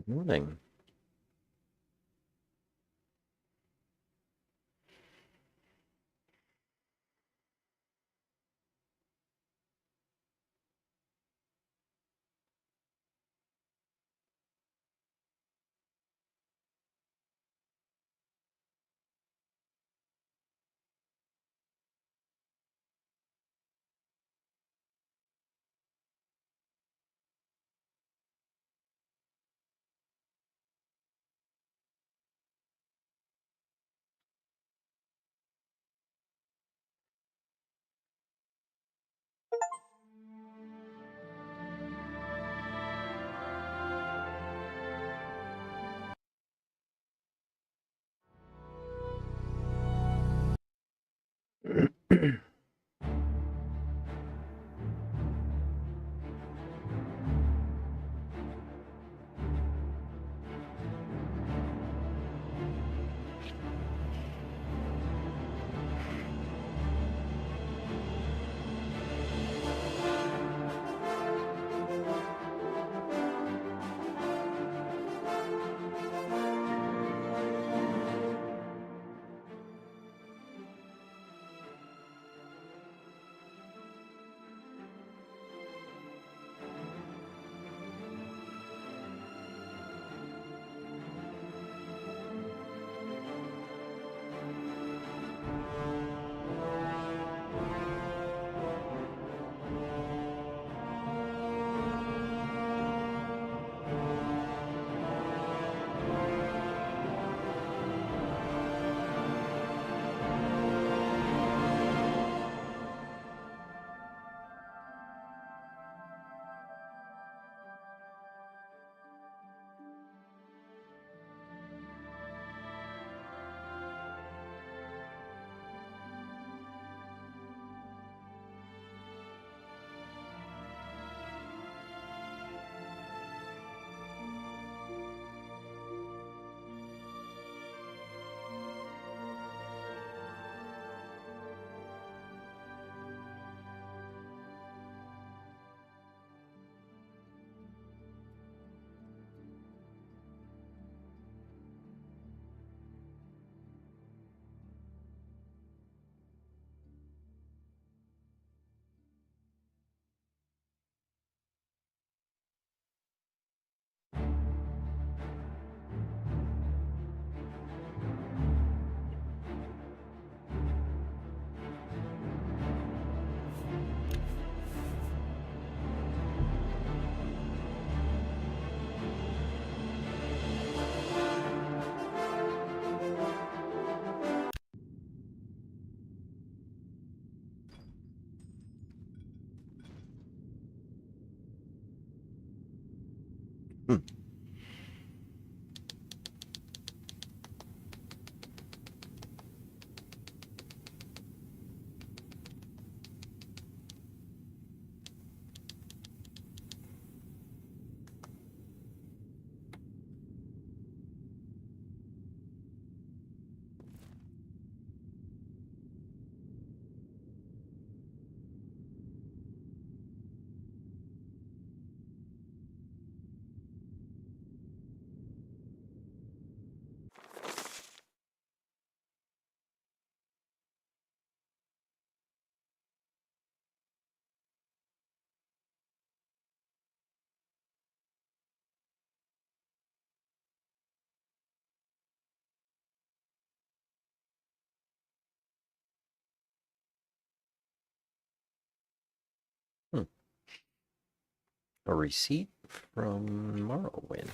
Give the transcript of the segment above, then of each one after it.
Morning. Hmm. Hmm. A receipt from Morrowind.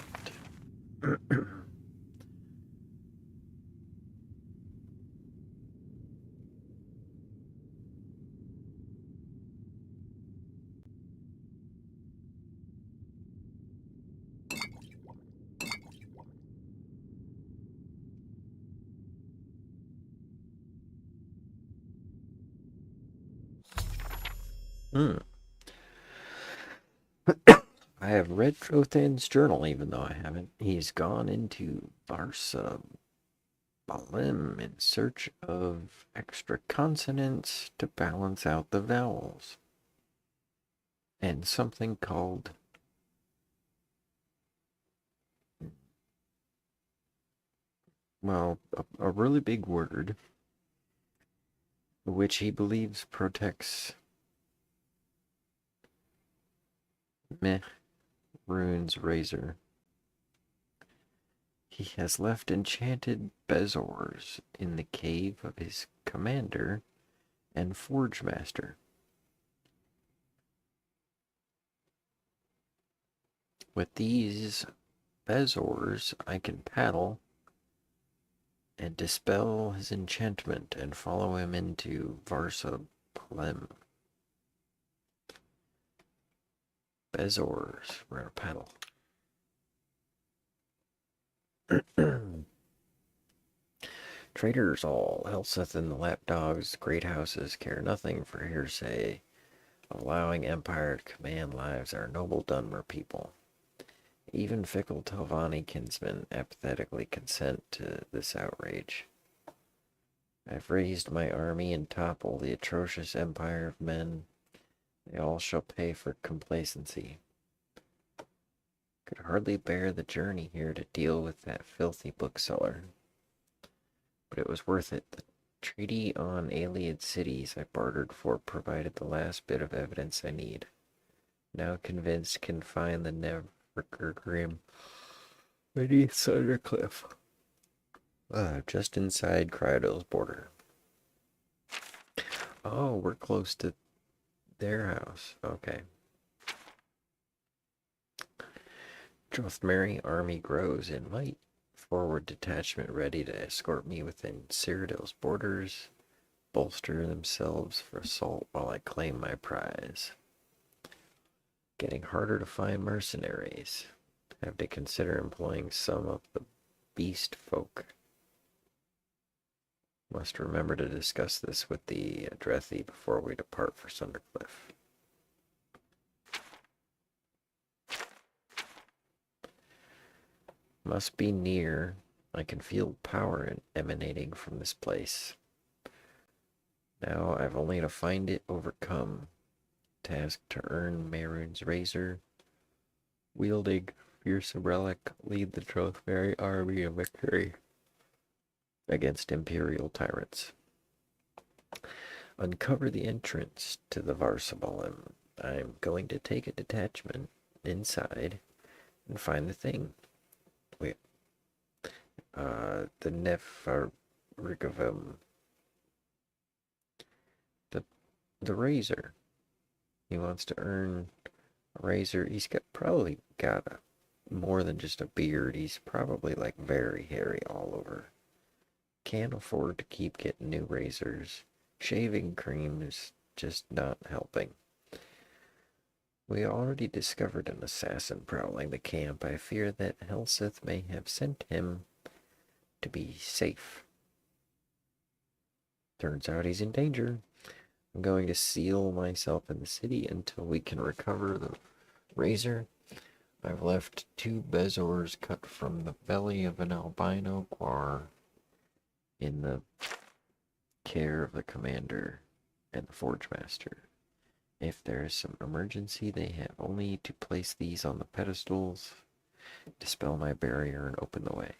Hmm. I have read Trothan's journal, even though I haven't. He's gone into Barsa Balim in search of extra consonants to balance out the vowels. And something called well, a really big word, which he believes protects Meh Rune's razor. He has left enchanted bezoars in the cave of his commander and forge master. With these bezoars, I can paddle and dispel his enchantment and follow him into Vercauteren. Bezoars, we're gonna paddle. Traitors all, Helseth and the lapdogs, great houses care nothing for hearsay, allowing empire to command lives our noble Dunmer people. Even fickle Telvanni kinsmen apathetically consent to this outrage. I've raised my army and topple the atrocious empire of men. They all shall pay for complacency. Could hardly bear the journey here to deal with that filthy bookseller. But it was worth it. The treaty on alien cities I bartered for provided the last bit of evidence I need. Now convinced can find the Nevergrim beneath Thunder Cliff. Just inside Kratos' border. Oh, we're close to their house. Okay. Drothmeri army grows in might. Forward detachment ready to escort me within Cyrodiil's borders, bolster themselves for assault while I claim my prize. Getting harder to find mercenaries. Have to consider employing some of the beast folk. Must remember to discuss this with the Drethi before we depart for Sundercliff. Must be near. I can feel power emanating from this place. Now I've only to find it, overcome. Task to earn Mehrunes' razor. Wielding fearsome relic, lead the Drothmeri army of victory against imperial tyrants. Uncover the entrance to the Vercauteren. I'm going to take a detachment inside and find the thing. Wait. The Nevergrim. The razor. He wants to earn a razor. He's probably got more than just a beard. He's probably like very hairy all over. Can't afford to keep getting new razors. Shaving cream is just not helping. We already discovered an assassin prowling the camp. I fear that Helseth may have sent him to be safe. Turns out he's in danger. I'm going to seal myself in the city until we can recover the razor. I've left 2 bezoars cut from the belly of an albino guar in the care of the commander and the forge master. If there is some emergency, they have only to place these on the pedestals, dispel my barrier, and open the way.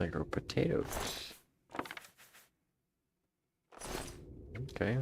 I grow potatoes. Okay.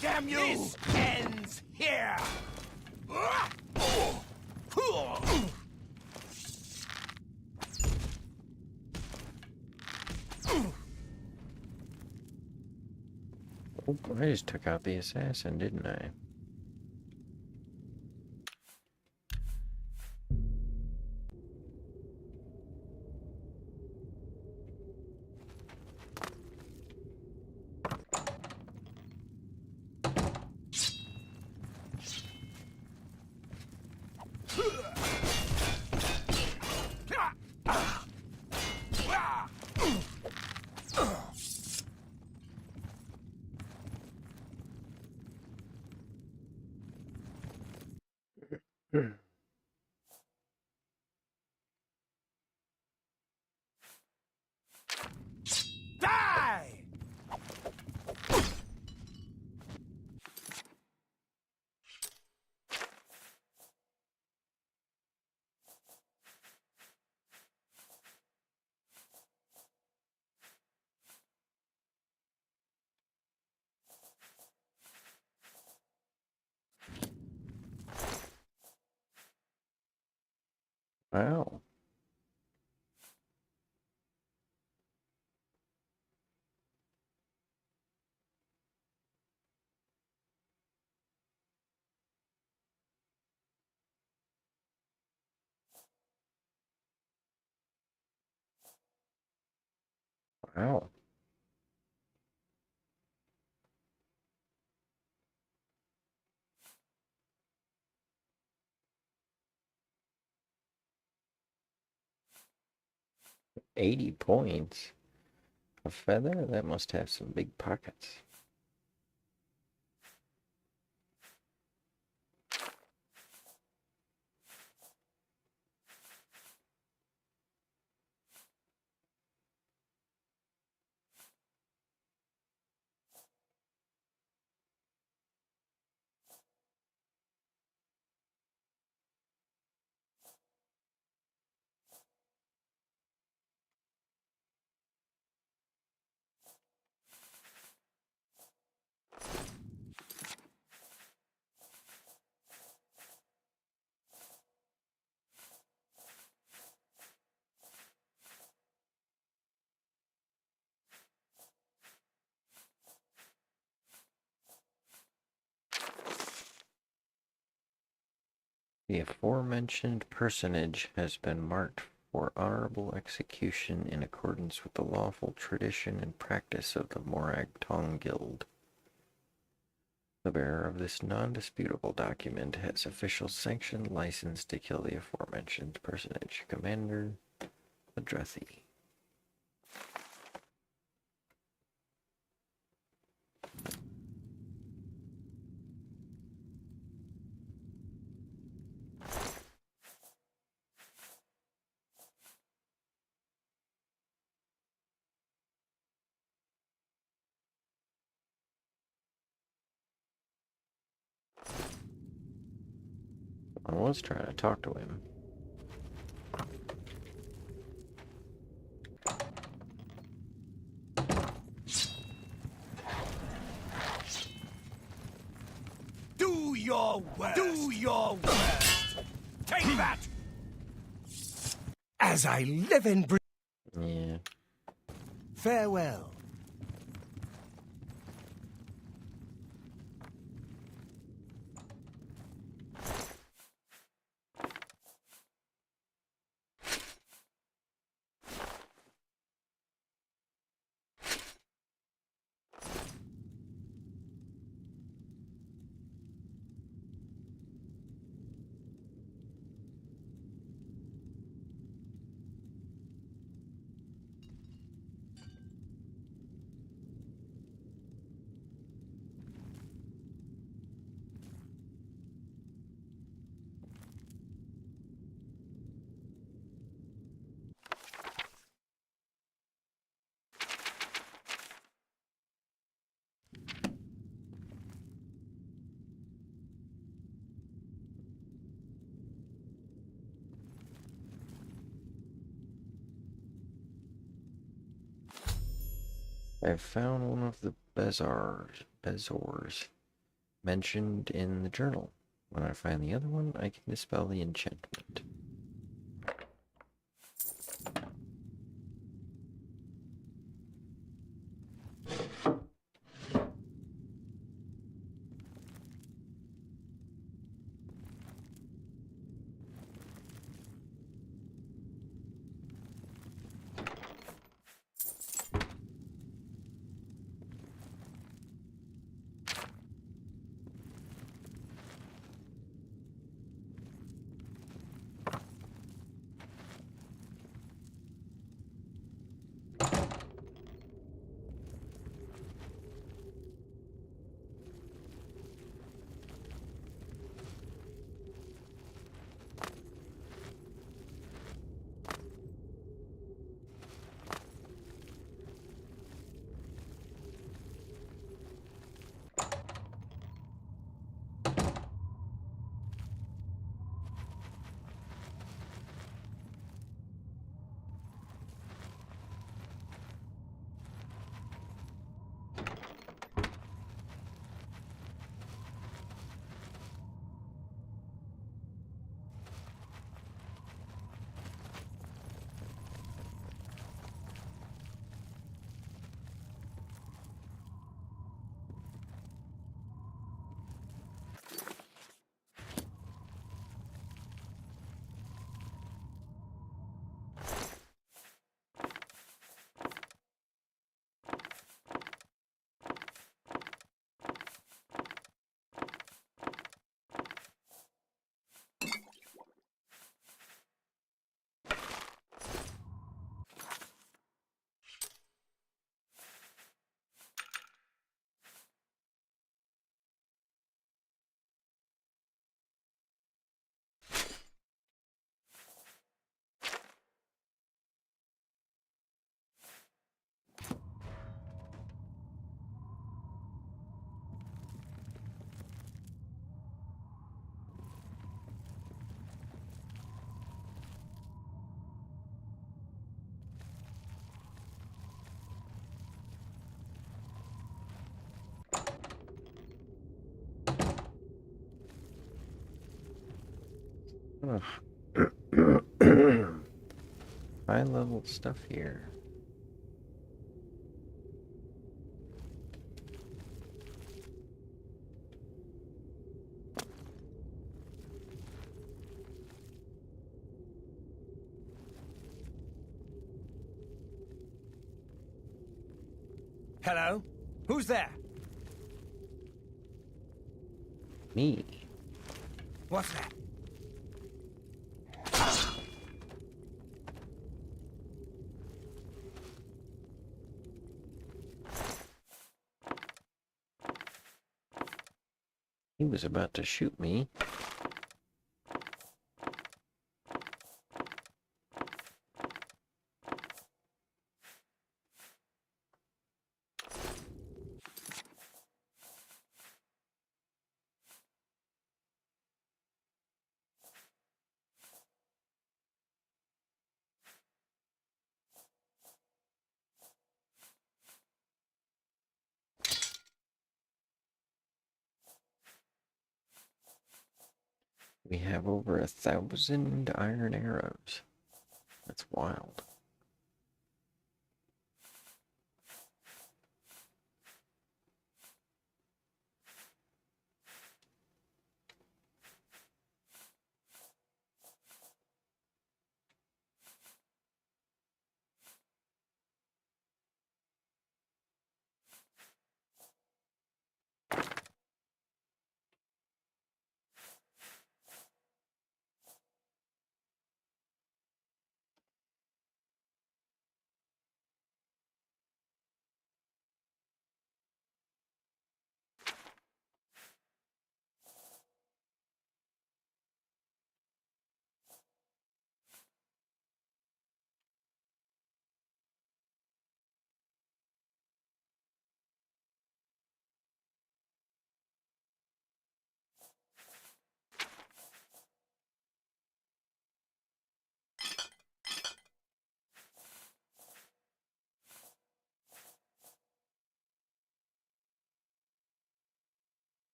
Damn you! This ends here! Oh, I just took out the assassin, didn't I? Die! Wow. Wow. $80. A feather? That must have some big pockets. The aforementioned personage has been marked for honorable execution in accordance with the lawful tradition and practice of the Morag Tong Guild. The bearer of this non-disputable document has official sanctioned license to kill the aforementioned personage, Commander Adrethi. I was trying to talk to him. Do your worst! Do your worst! Take that! As I live and breathe. Yeah. Farewell. I've found one of the Bezors. mentioned in the journal. When I find the other one, I can dispel the enchantment. High level stuff here. Hello? Who's there? Me. What's that? He was about to shoot me. We have over 1,000 iron arrows. That's wild.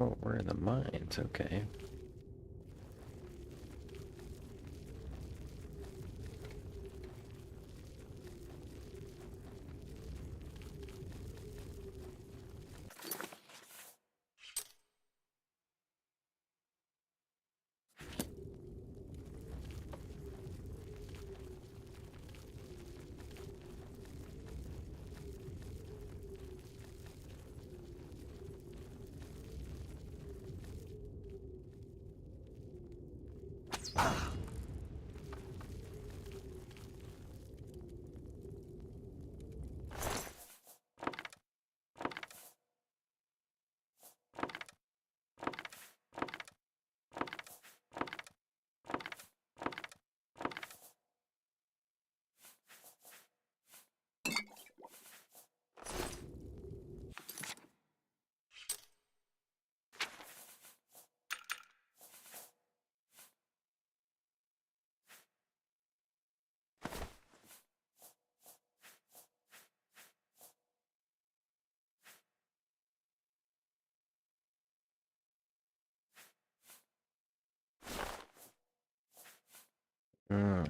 Oh, we're in the mines, okay.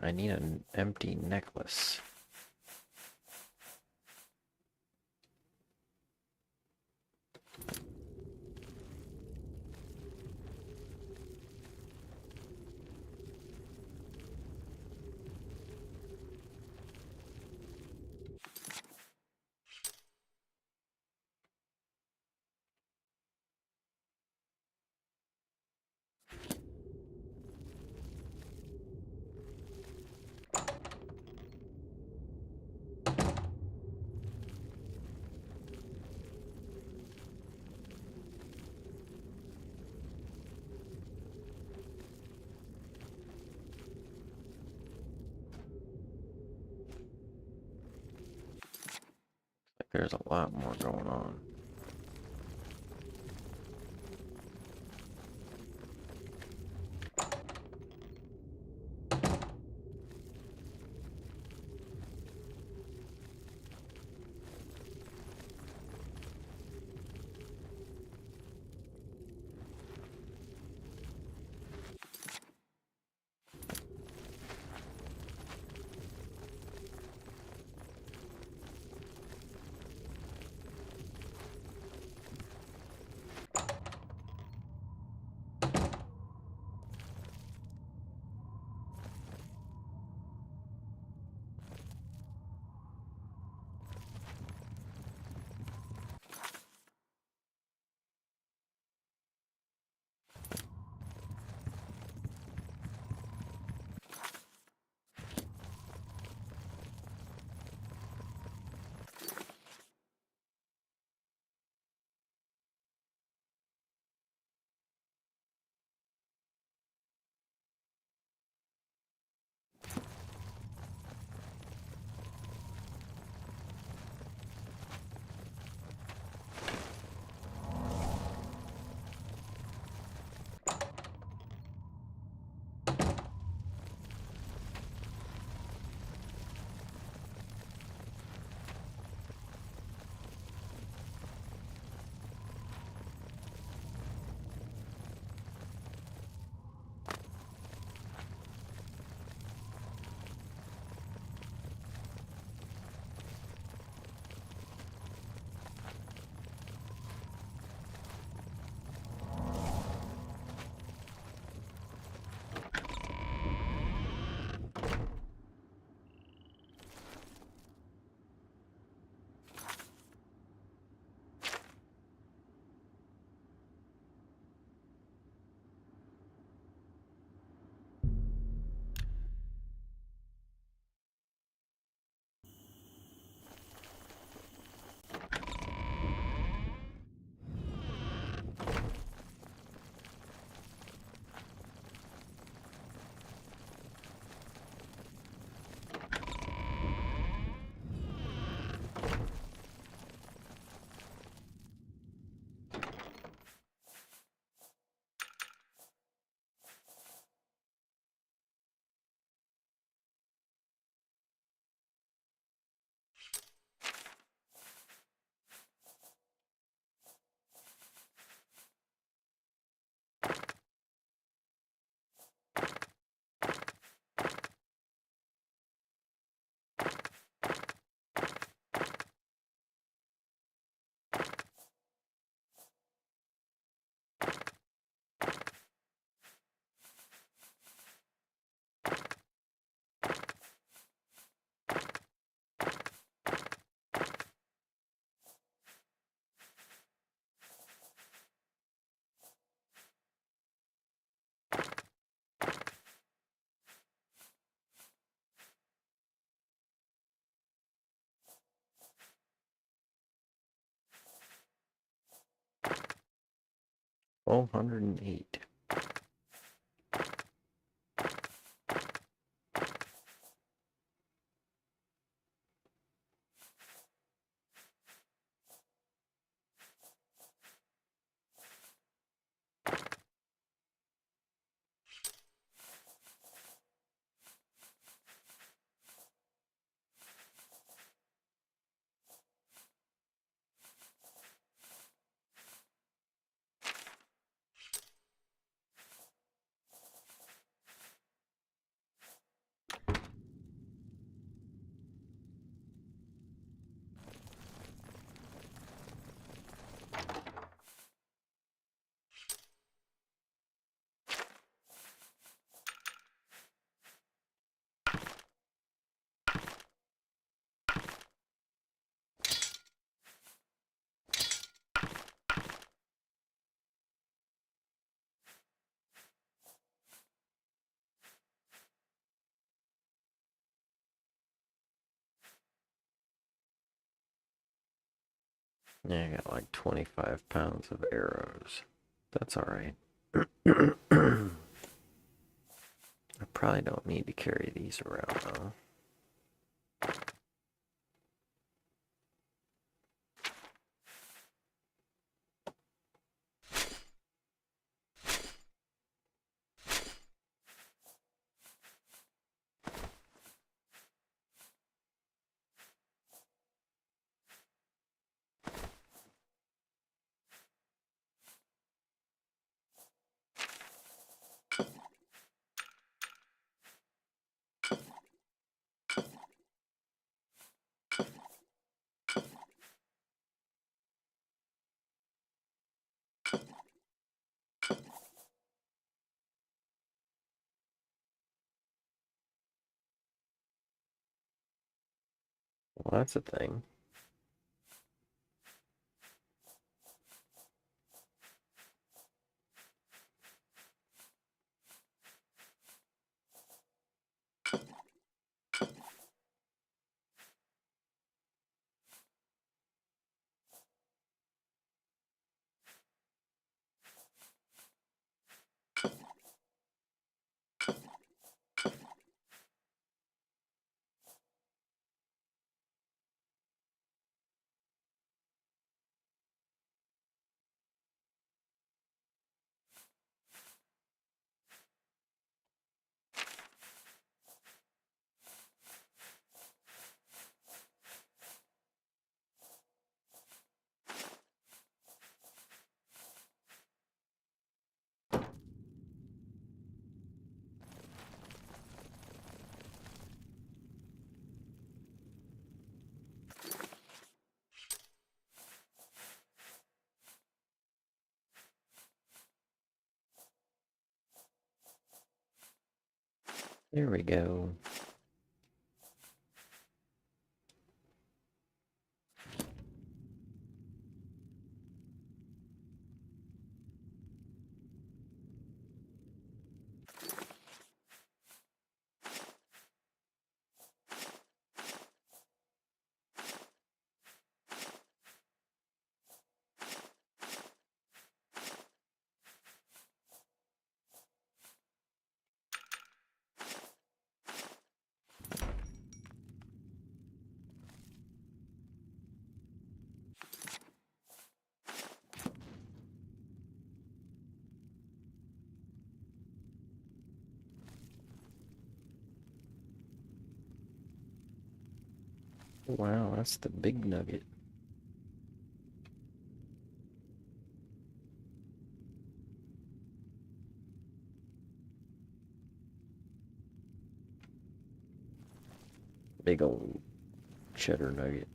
I need an empty necklace. There's a lot more going on. 1,208. Yeah, I got like 25 pounds of arrows. That's alright. I probably don't need to carry these around though. Well, that's a thing. There we go. Wow, that's the big nugget. Big old cheddar nugget.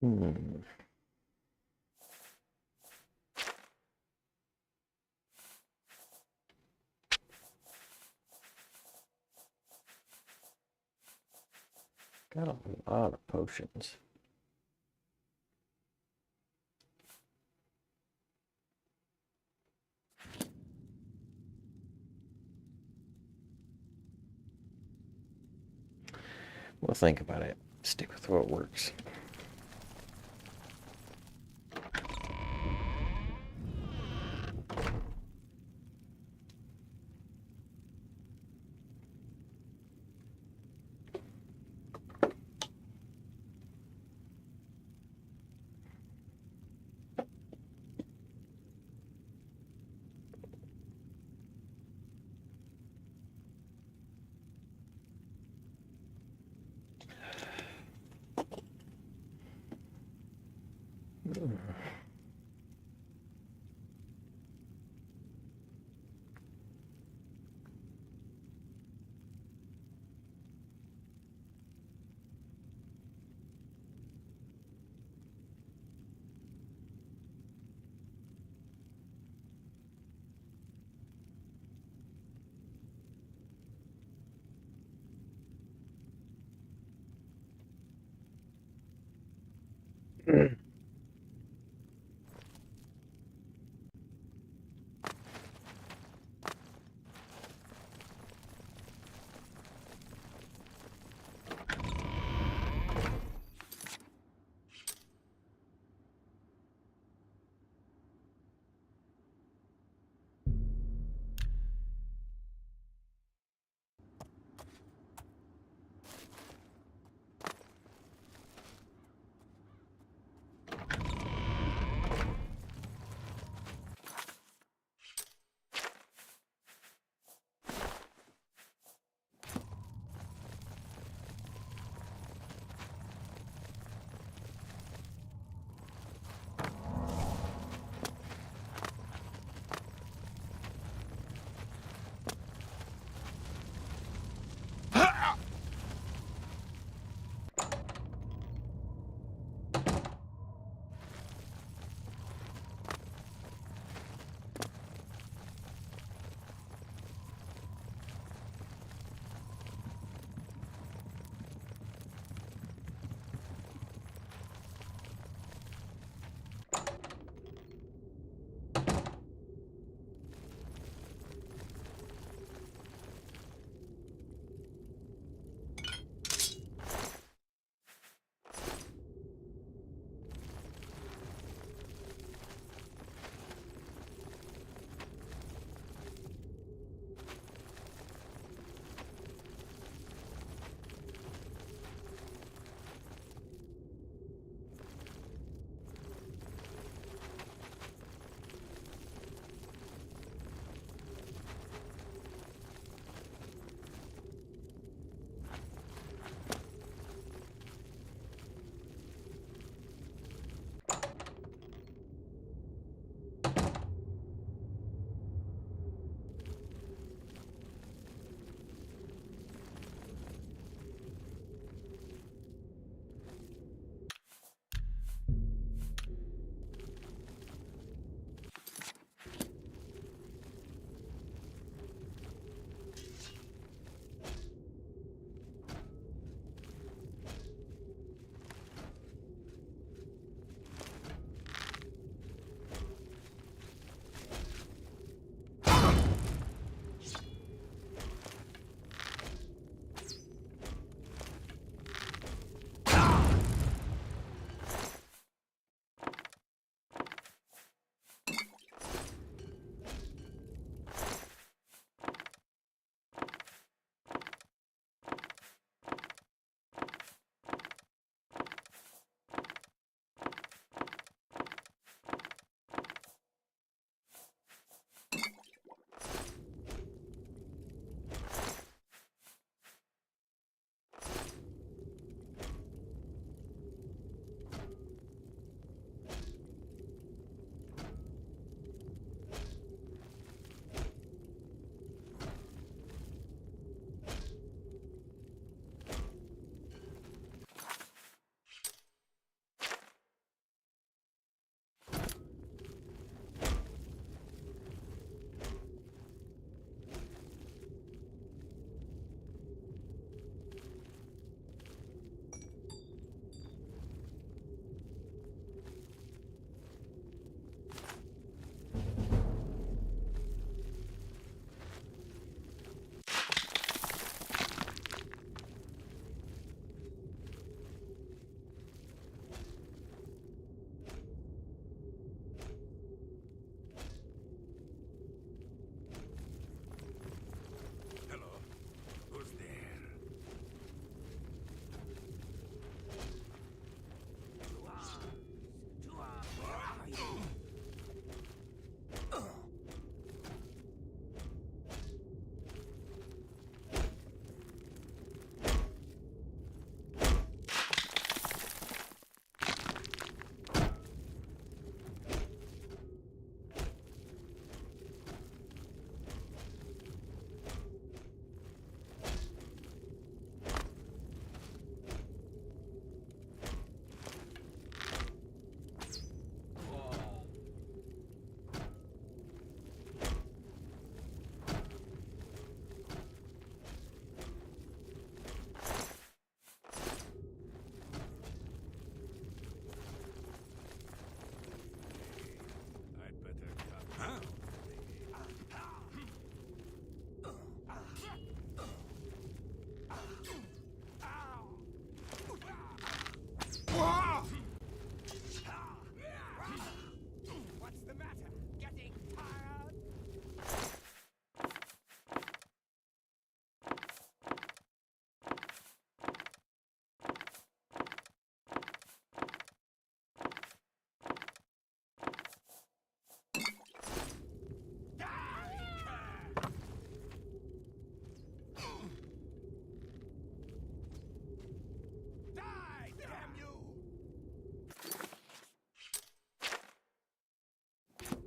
Hmm. Got a lot of potions. We'll think about it. Stick with what works.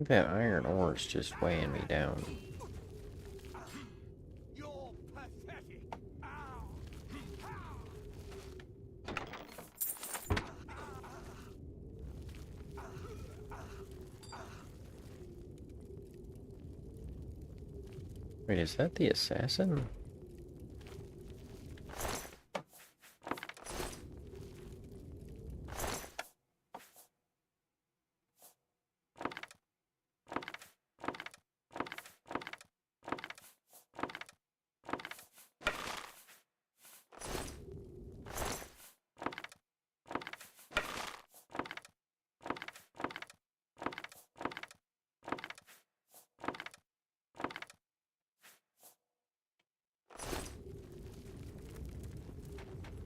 That iron ore's just weighing me down. You're pathetic. Ow. Wait, is that the assassin?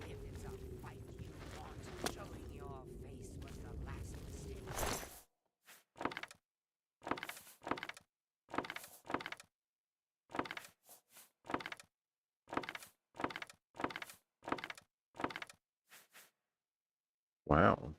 If it's a fight you want, showing your face was the last mistake. Wow.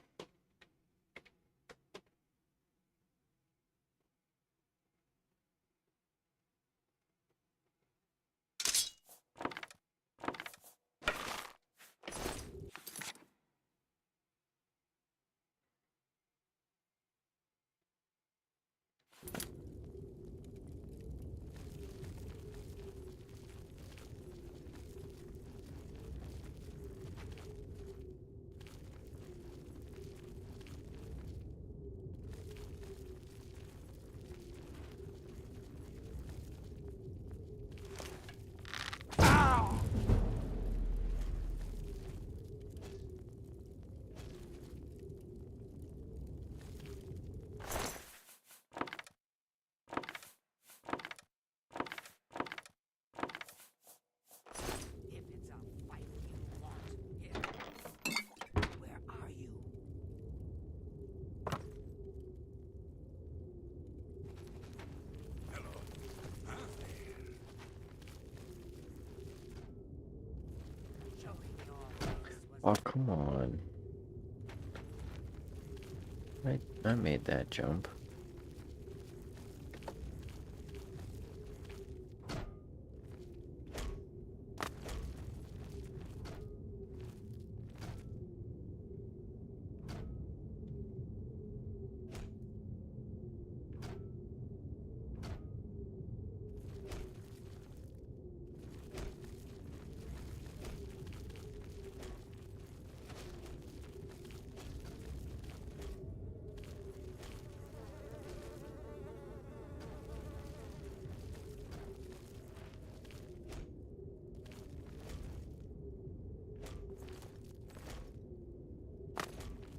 If it's a fight you want, here. Where are you? Showing your face was Oh, come on. I made that jump.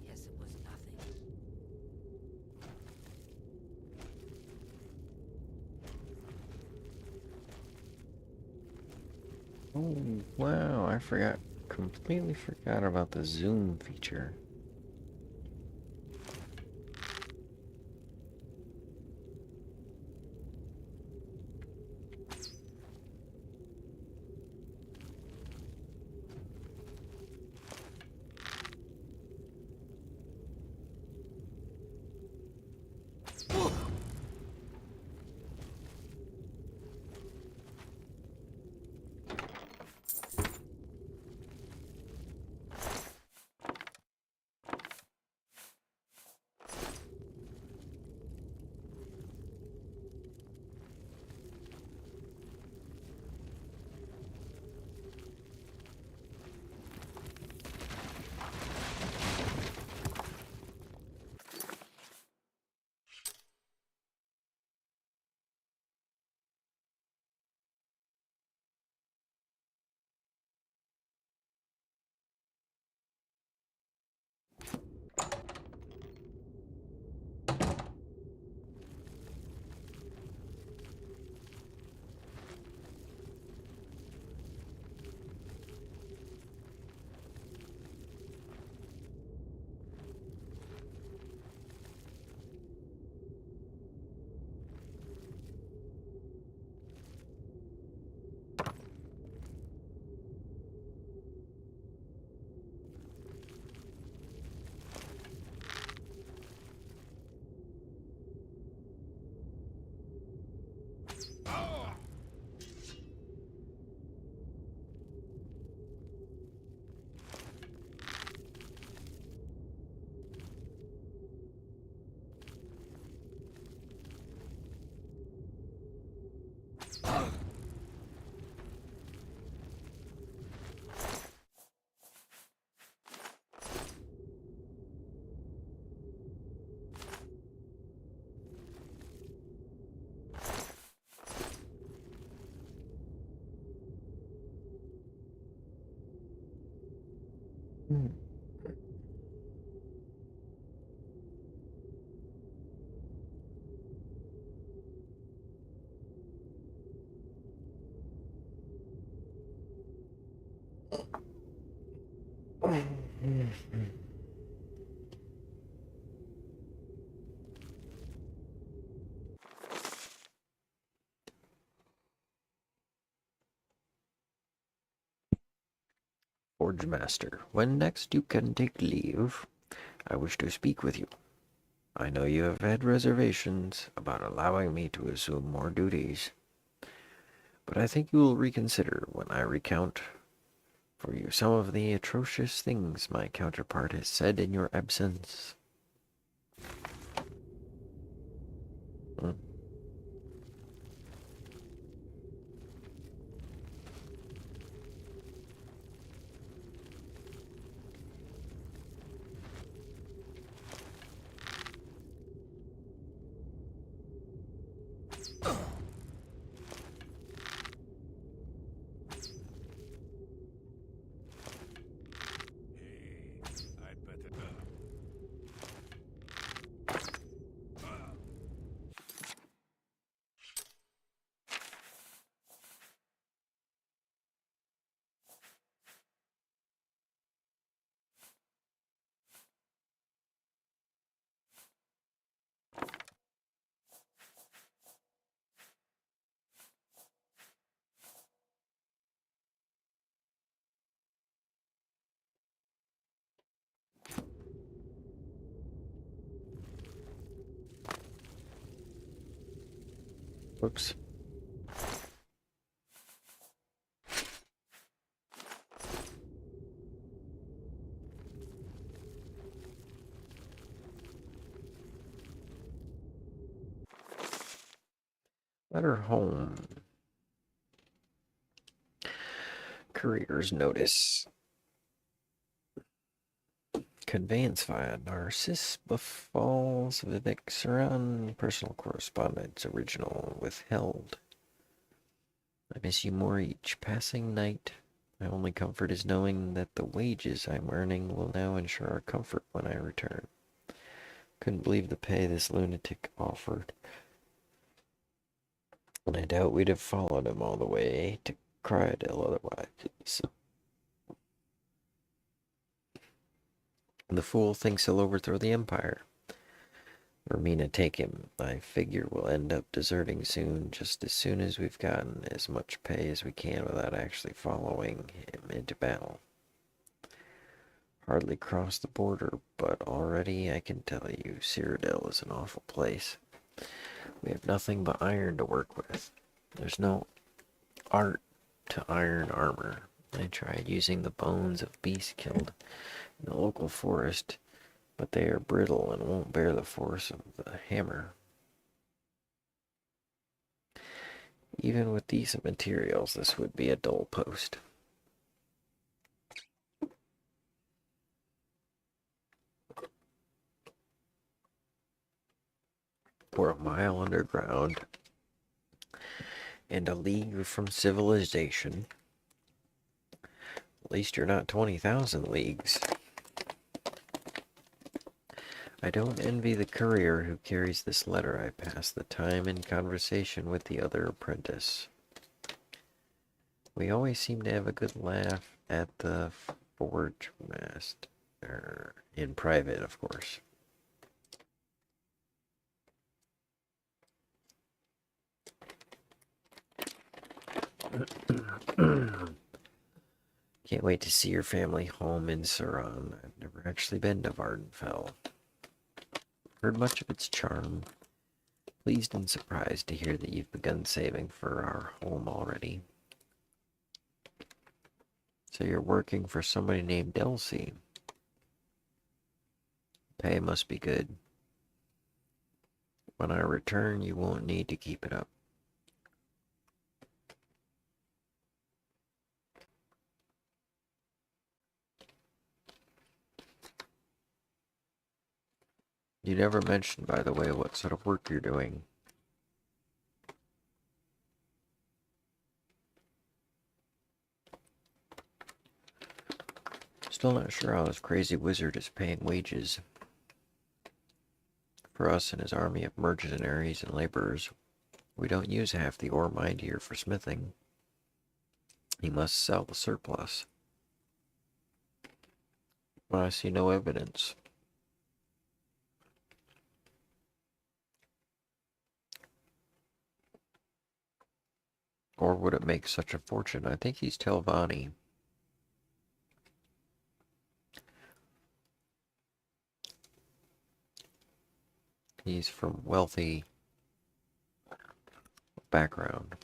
Yes, it was nothing. Oh, wow, completely forgot about the zoom feature. Forge Master, when next you can take leave, I wish to speak with you. I know you have had reservations about allowing me to assume more duties, but I think you will reconsider when I recount for you some of the atrocious things my counterpart has said in your absence. Hmm. I'd better. Whoops. Letter home. Courier's notice. Conveyance via Narcissus befalls Vercauteren. Personal correspondence original withheld. I miss you more each passing night. My only comfort is knowing that the wages I'm earning will now ensure our comfort when I return. Couldn't believe the pay this lunatic offered. And I doubt we'd have followed him all the way to Crydell otherwise. The fool thinks he'll overthrow the Empire. Romina, take him. I figure we'll end up deserting soon, just as soon as we've gotten as much pay as we can without actually following him into battle. Hardly crossed the border, but already I can tell you Cyrodiil is an awful place. We have nothing but iron to work with. There's no art to iron armor. I tried using the bones of beasts killed in the local forest, but they are brittle and won't bear the force of the hammer. Even with decent materials, this would be a dull post. We're a mile underground and a league from civilization. At least you're not 20,000 leagues. I don't envy the courier who carries this letter. I pass the time in conversation with the other apprentice. We always seem to have a good laugh at the Forge Master. In private, of course. Can't wait to see your family home in Saran. I've never actually been to Vardenfell. Heard much of its charm. Pleased and surprised to hear that you've begun saving for our home already. So you're working for somebody named Elsie. Pay must be good. When I return, you won't need to keep it up. You never mentioned, by the way, what sort of work you're doing. Still not sure how this crazy wizard is paying wages. For us and his army of mercenaries and laborers, we don't use half the ore mined here for smithing. He must sell the surplus. But I see no evidence. Or would it make such a fortune? I think he's Telvanni. He's from wealthy background.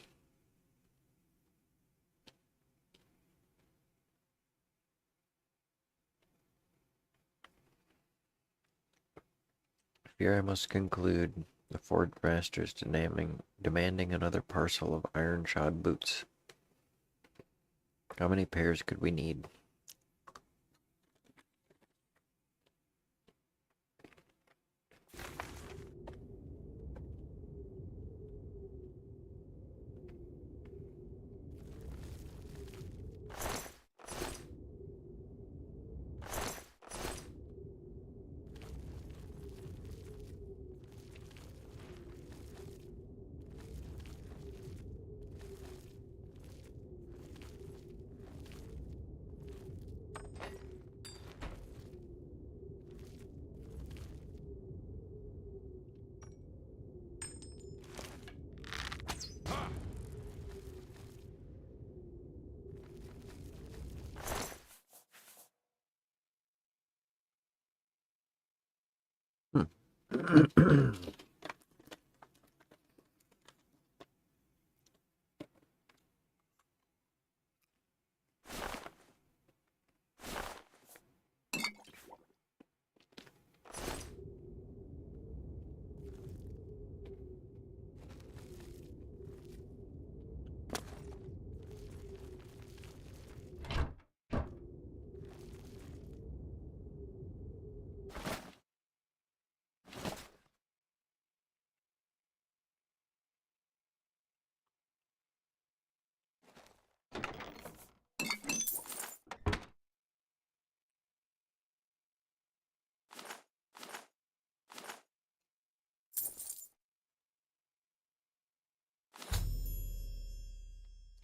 Here I must conclude the Ford master's demanding another parcel of iron-shod boots. How many pairs could we need?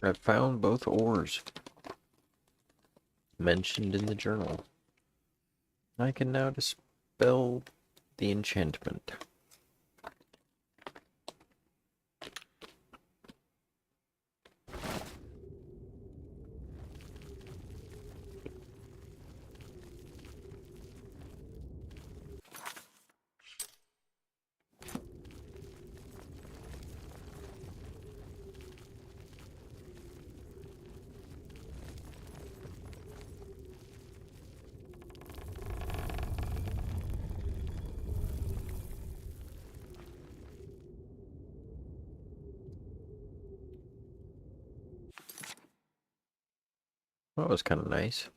I've found both ores mentioned in the journal. I can now dispel the enchantment. That was kind of nice.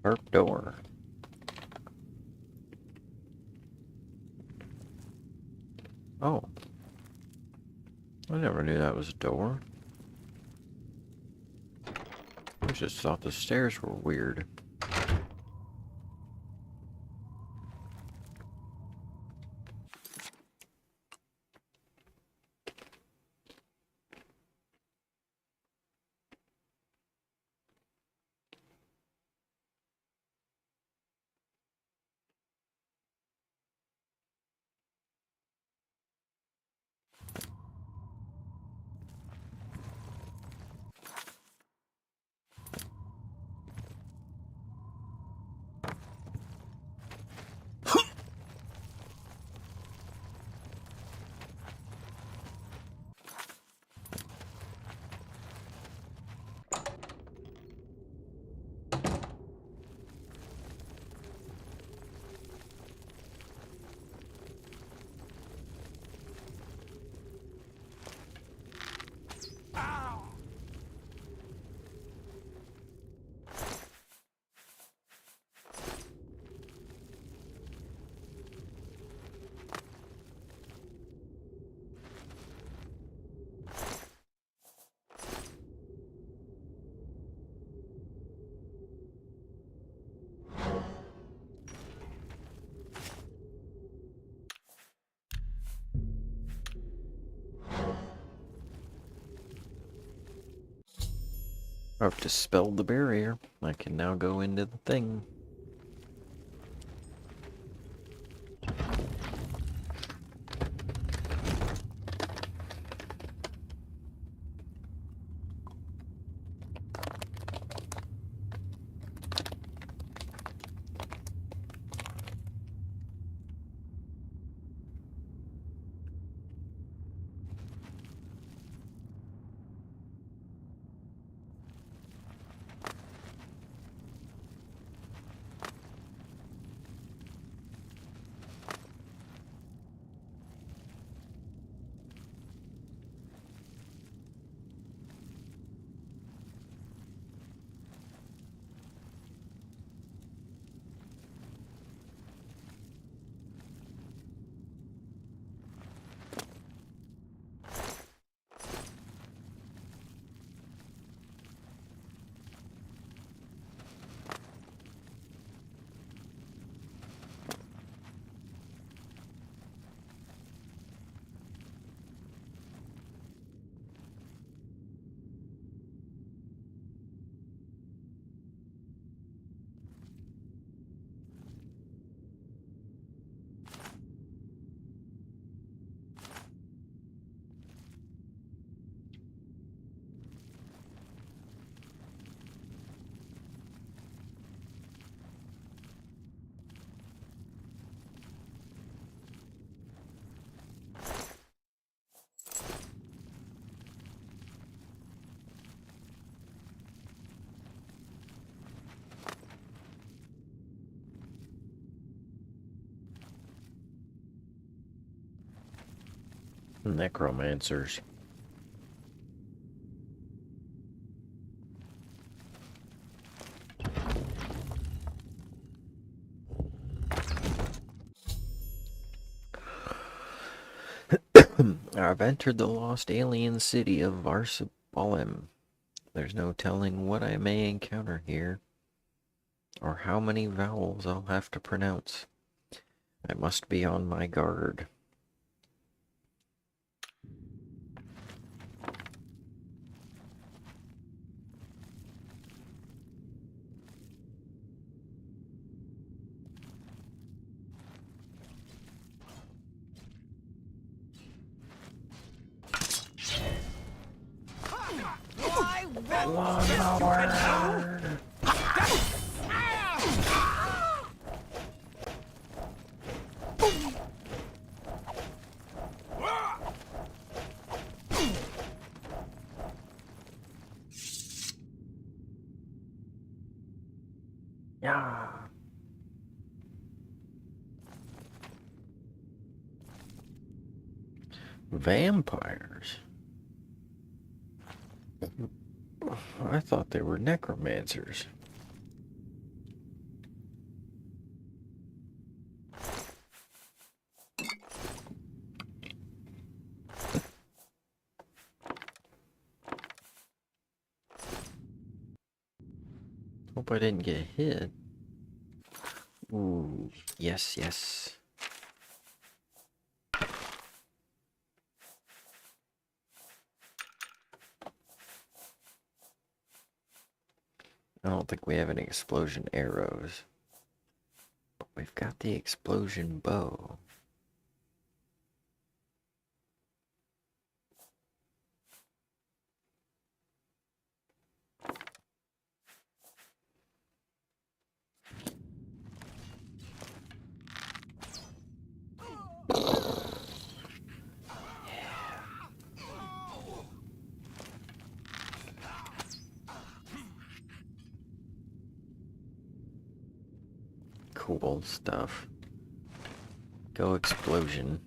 Sharp door. Oh. I never knew that was a door. I just thought the stairs were weird. I've dispelled the barrier. I can now go into the thing. Necromancers. I've entered the lost alien city of Vercauteren. There's no telling what I may encounter here, or how many vowels I'll have to pronounce. I must be on my guard. Yeah. Vampires? I thought they were necromancers. Hope I didn't get hit. Ooh, yes, yes. I don't think we have any explosion arrows. But we've got the explosion bow. Cool stuff. Go explosion.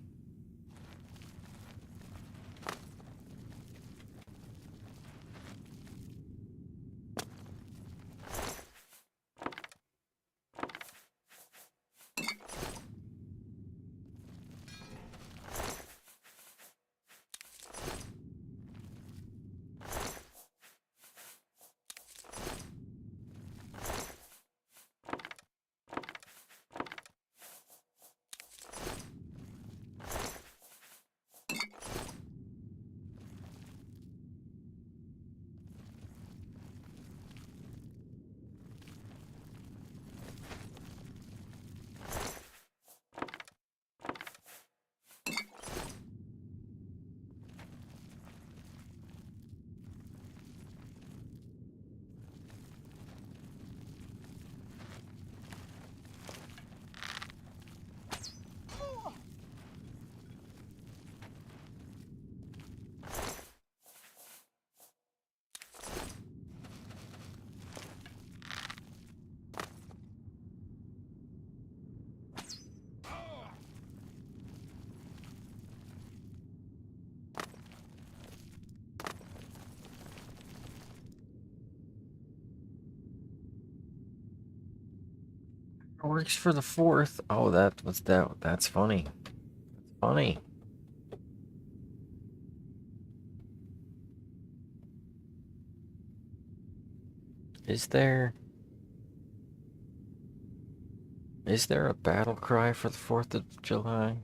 It works for the 4th. Oh, that was that. That's funny. That's funny. Is there a battle cry for the 4th of July?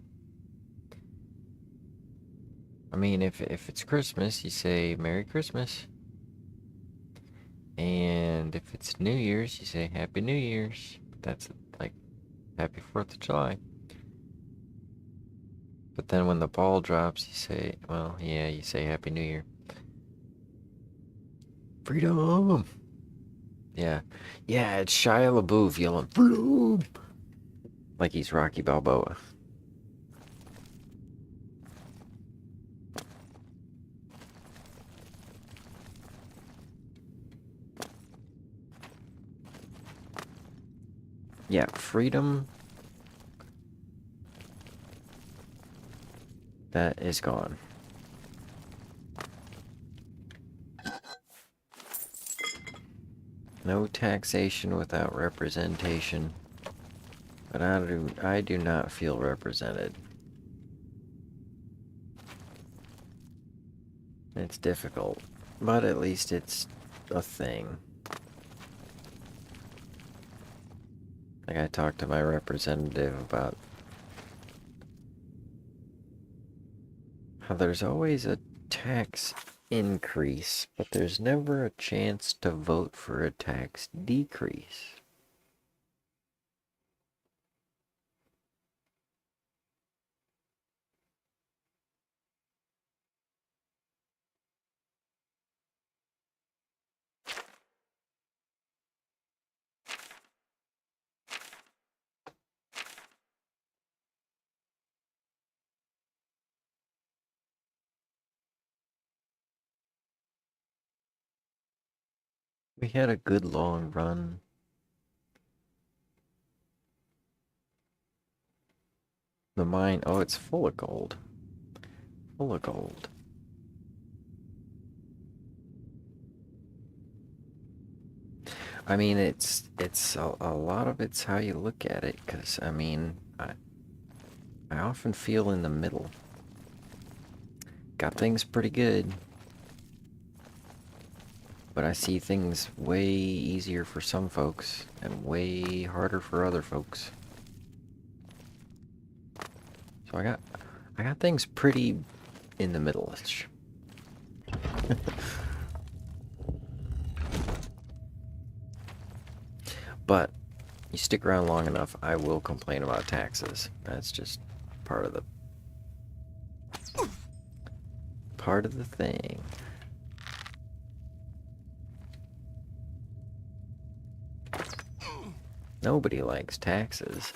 I mean, if it's Christmas, you say Merry Christmas. And if it's New Year's, you say Happy New Year's. That's like Happy 4th of July. But then when the ball drops, you say, well, yeah, you say Happy New Year. Freedom! Yeah. Yeah, it's Shia LaBeouf yelling, Freedom! Like he's Rocky Balboa. Yeah, freedom. That is gone. No taxation without representation. But I do not feel represented. It's difficult, but at least it's a thing. Like I talked to my representative about how there's always a tax increase, but there's never a chance to vote for a tax decrease. We had a good long run. The mine, oh, it's full of gold. Full of gold. I mean, it's a lot of it's how you look at it, because, I mean, I often feel in the middle. Got things pretty good, but I see things way easier for some folks and way harder for other folks. So I got things pretty in the middle-ish. But you stick around long enough, I will complain about taxes. That's just part of the thing. Nobody likes taxes.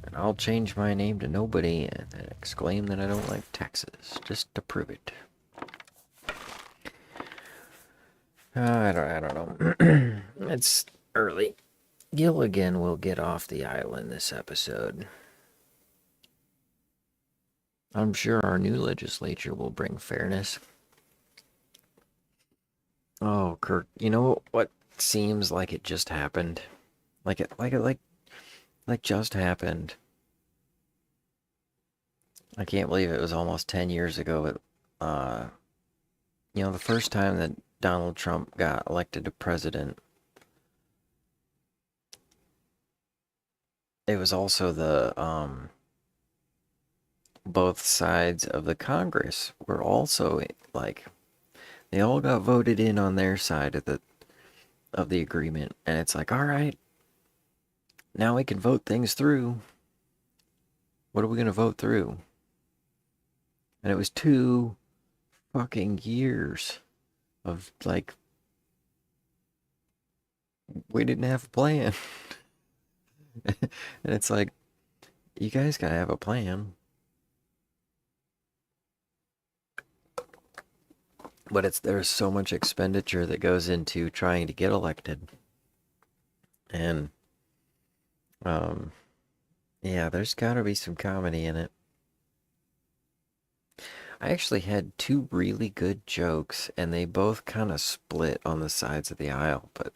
And I'll change my name to nobody and exclaim that I don't like taxes, just to prove it. I don't know. It's early. Gilligan will get off the island this episode. I'm sure our new legislature will bring fairness. Oh, Kirk, you know what seems like it just happened? Like just happened. I can't believe it was almost 10 years ago. You know, the first time that Donald Trump got elected to president, it was also the, both sides of the Congress were also, like, they all got voted in on their side of the agreement. And it's like, all right, now we can vote things through. What are we going to vote through? And it was 2 fucking years of, like, we didn't have a plan. And it's like, you guys gotta have a plan. But there's so much expenditure that goes into trying to get elected. And Yeah, there's gotta be some comedy in it. I actually had two really good jokes, and they both kind of split on the sides of the aisle, but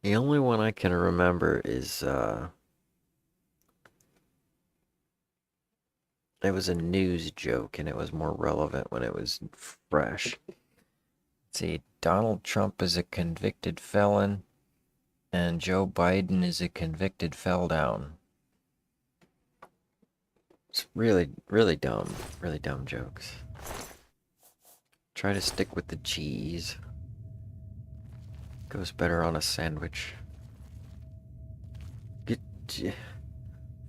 the only one I can remember is, it was a news joke, and it was more relevant when it was fresh. Let's see, Donald Trump is a convicted felon, and Joe Biden is a convicted fell down. It's really, really dumb jokes. Try to stick with the cheese. Goes better on a sandwich. Get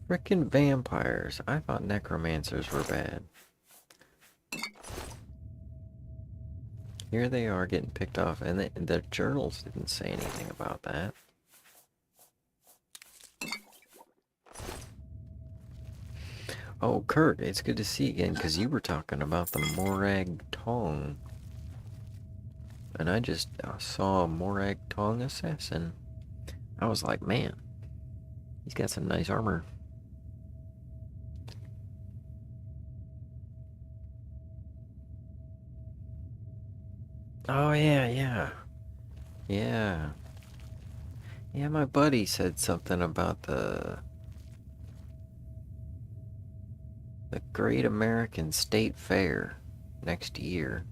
frickin' vampires. I thought necromancers were bad. Here they are getting picked off, and the journals didn't say anything about that. Oh, Kurt, it's good to see you again, because you were talking about the Morag Tong. And I just saw a Morag Tong assassin. I was like, man, he's got some nice armor. Oh, yeah. Yeah. Yeah, my buddy said something about the Great American State Fair next year.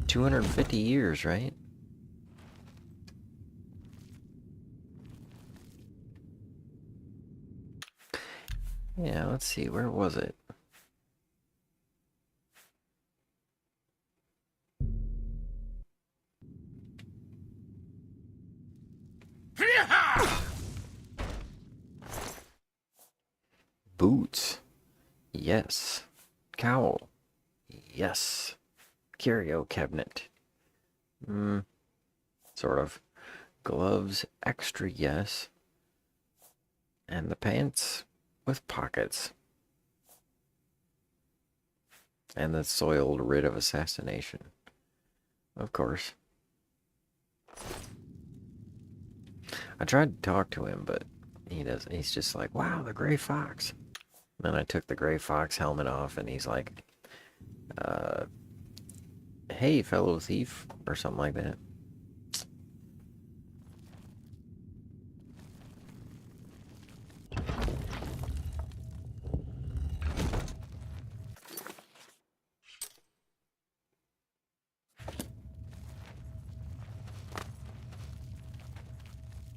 250 years, right? Yeah, let's see, where was it? Boots. Yes. Cowl. Yes. Curio cabinet. Sort of. Gloves, extra yes. And the pants with pockets. And the soiled writ of assassination. Of course. I tried to talk to him, but he's just like, wow, the gray fox. Then I took the gray fox helmet off, and he's like, hey, fellow thief, or something like that.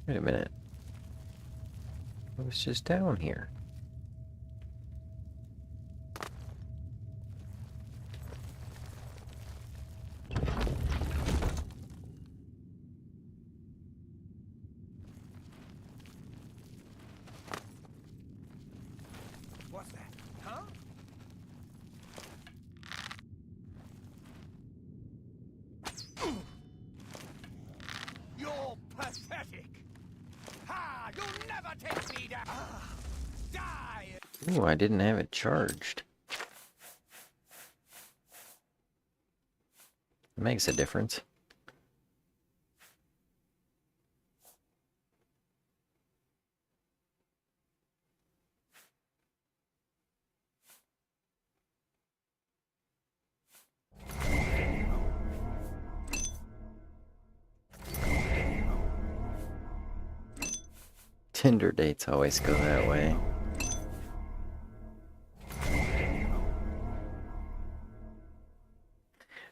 Wait a minute. I was just down here. What's that? Huh? You're pathetic. Ha! You'll never take me down. Die! Ooh, I didn't have it charged. It makes a difference. Tinder dates always go that way.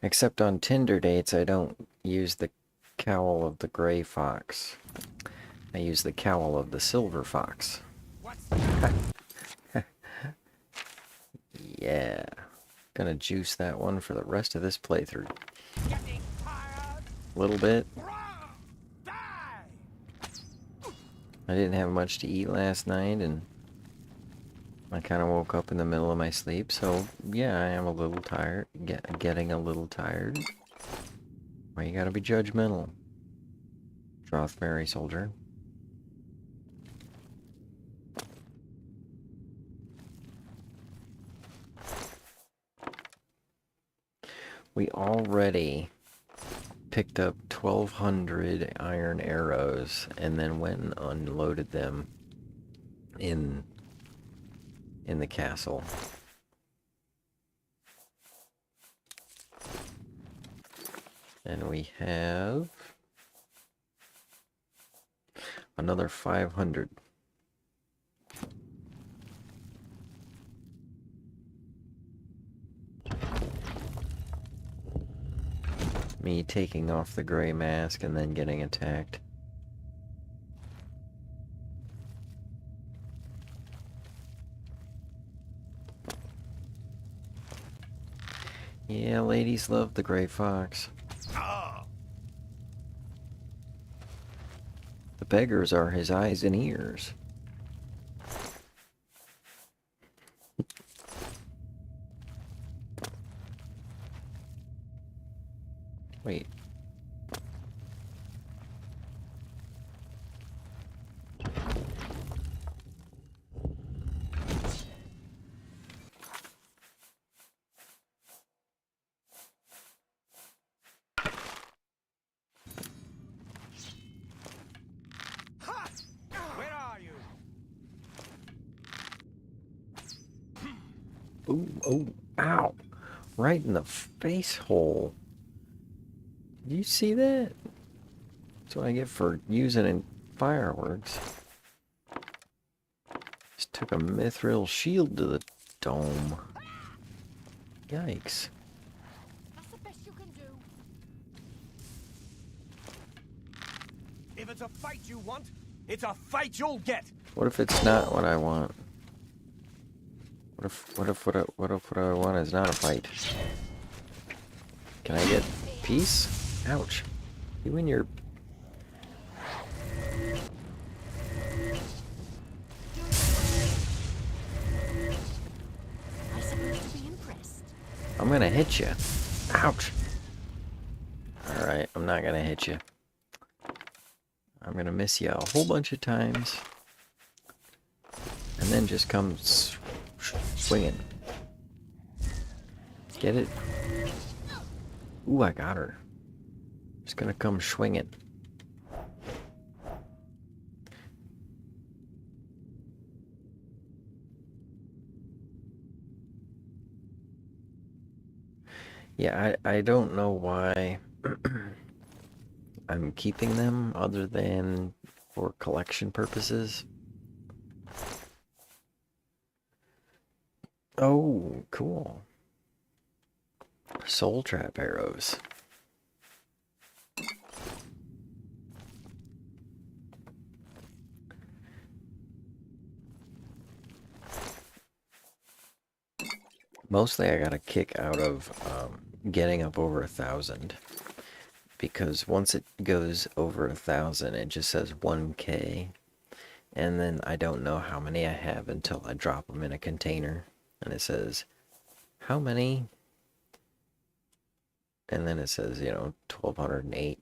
Except on Tinder dates, I don't use the cowl of the gray fox. I use the cowl of the silver fox. What's that? Yeah. Gonna juice that one for the rest of this playthrough. Getting tired? A little bit. Run! Die! I didn't have much to eat last night, and I kind of woke up in the middle of my sleep, so yeah, I am a little tired. Getting a little tired. Why you gotta be judgmental? Droth Mary soldier. We already picked up 1,200 iron arrows and then went and unloaded them in the castle. And we have another 500. Me taking off the gray mask and then getting attacked. Yeah, ladies love the gray fox. Ah! The beggars are his eyes and ears. Wait. Ha! Where are you? Ooh, oh, ow. Right in the face hole. Did you see that? That's what I get for using in fireworks. Just took a mithril shield to the dome. Yikes. That's the best you can do. If it's a fight you want, it's a fight you'll get. What if it's not what I want? What if what I want is not a fight? Can I get peace? Ouch. You and your... I suppose to be impressed. I'm gonna hit you. Ouch. Alright, I'm not gonna hit you. I'm gonna miss you a whole bunch of times. And then just come swinging. Get it? Ooh, I got her. Just gonna come swinging. Yeah, I don't know why I'm keeping them other than for collection purposes. Oh, cool. Soul trap arrows. Mostly I got a kick out of getting up over 1,000. Because once it goes over 1,000, it just says 1K. And then I don't know how many I have until I drop them in a container. And it says, how many? And then it says, 1,208.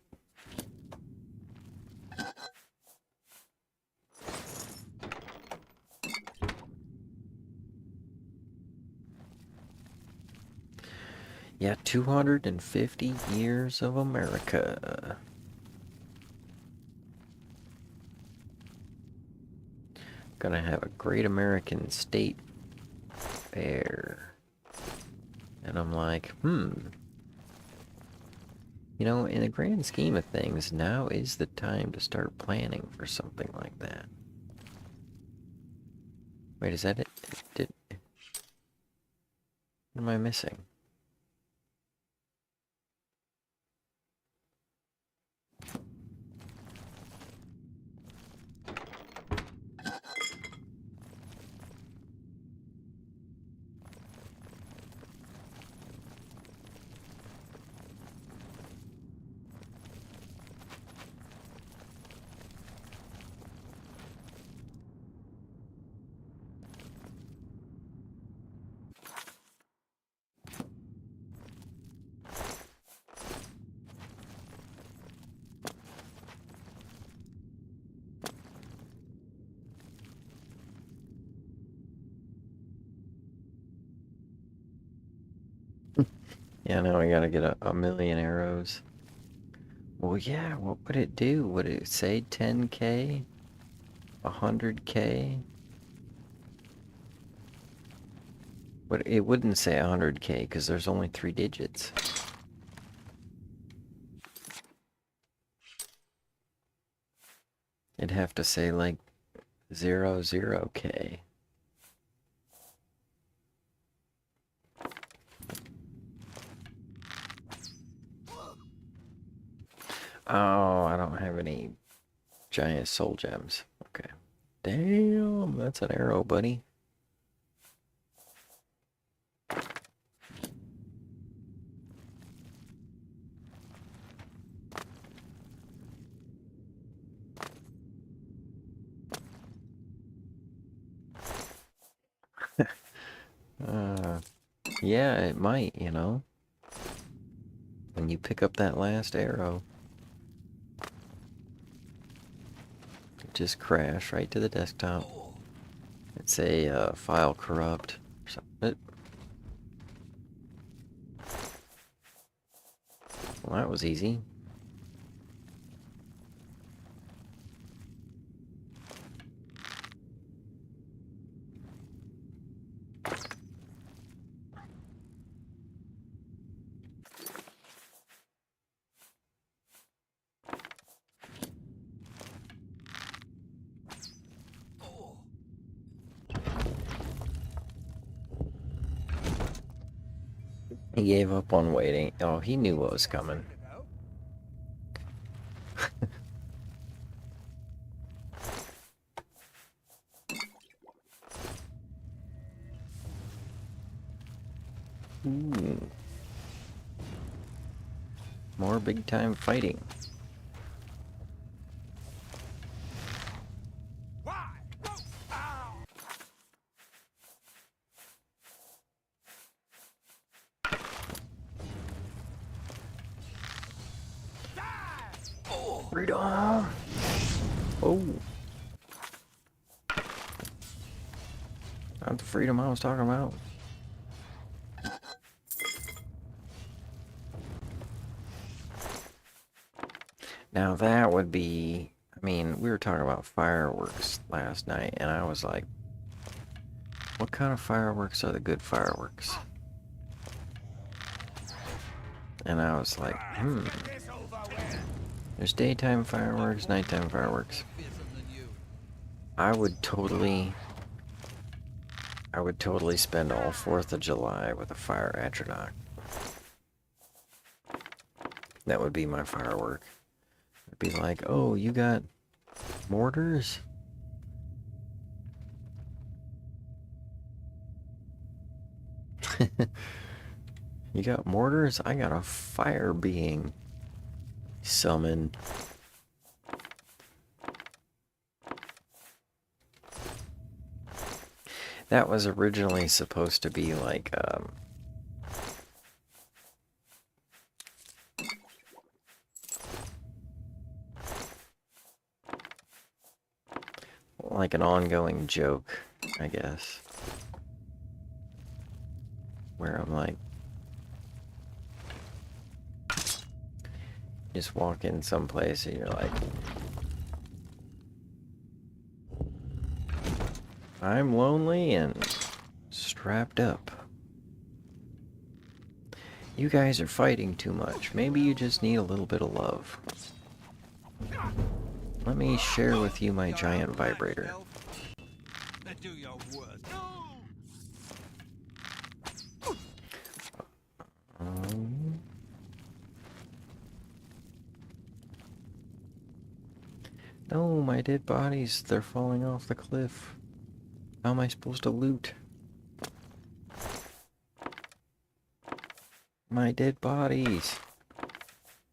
Yeah, 250 years of America. Gonna have a great American state fair. And I'm like, in the grand scheme of things, now is the time to start planning for something like that. Wait, is that it? What am I missing? Yeah, now I gotta get a million arrows. Well, yeah, what would it do? Would it say 10K? 100K? But it wouldn't say 100K because there's only 3 digits. It'd have to say like 00K. Oh, I don't have any giant soul gems. Okay. Damn, that's an arrow, buddy. Yeah, it might, you know. When you pick up that last arrow, it just crash right to the desktop. It's a file corrupt or something. Well, that was easy. He gave up on waiting. Oh, he knew what was coming. Ooh. More big time fighting. Why? Ow! Freedom! Oh. Not the freedom I was talking about. Now that would be... I mean, we were talking about fireworks last night, and I was like, what kind of fireworks are the good fireworks? And I was like, there's daytime fireworks, nighttime fireworks. I would totally spend all 4th of July with a fire astronaut. That would be my firework. It'd be like, oh, you got mortars? You got mortars? I got a fire being summoned. That was originally supposed to be like an ongoing joke, I guess. Where I'm like, just walk in someplace and you're like, I'm lonely and strapped up. You guys are fighting too much. Maybe you just need a little bit of love. Let me share with you my giant vibrator. Do your worst. No, my dead bodies, they're falling off the cliff. How am I supposed to loot? My dead bodies.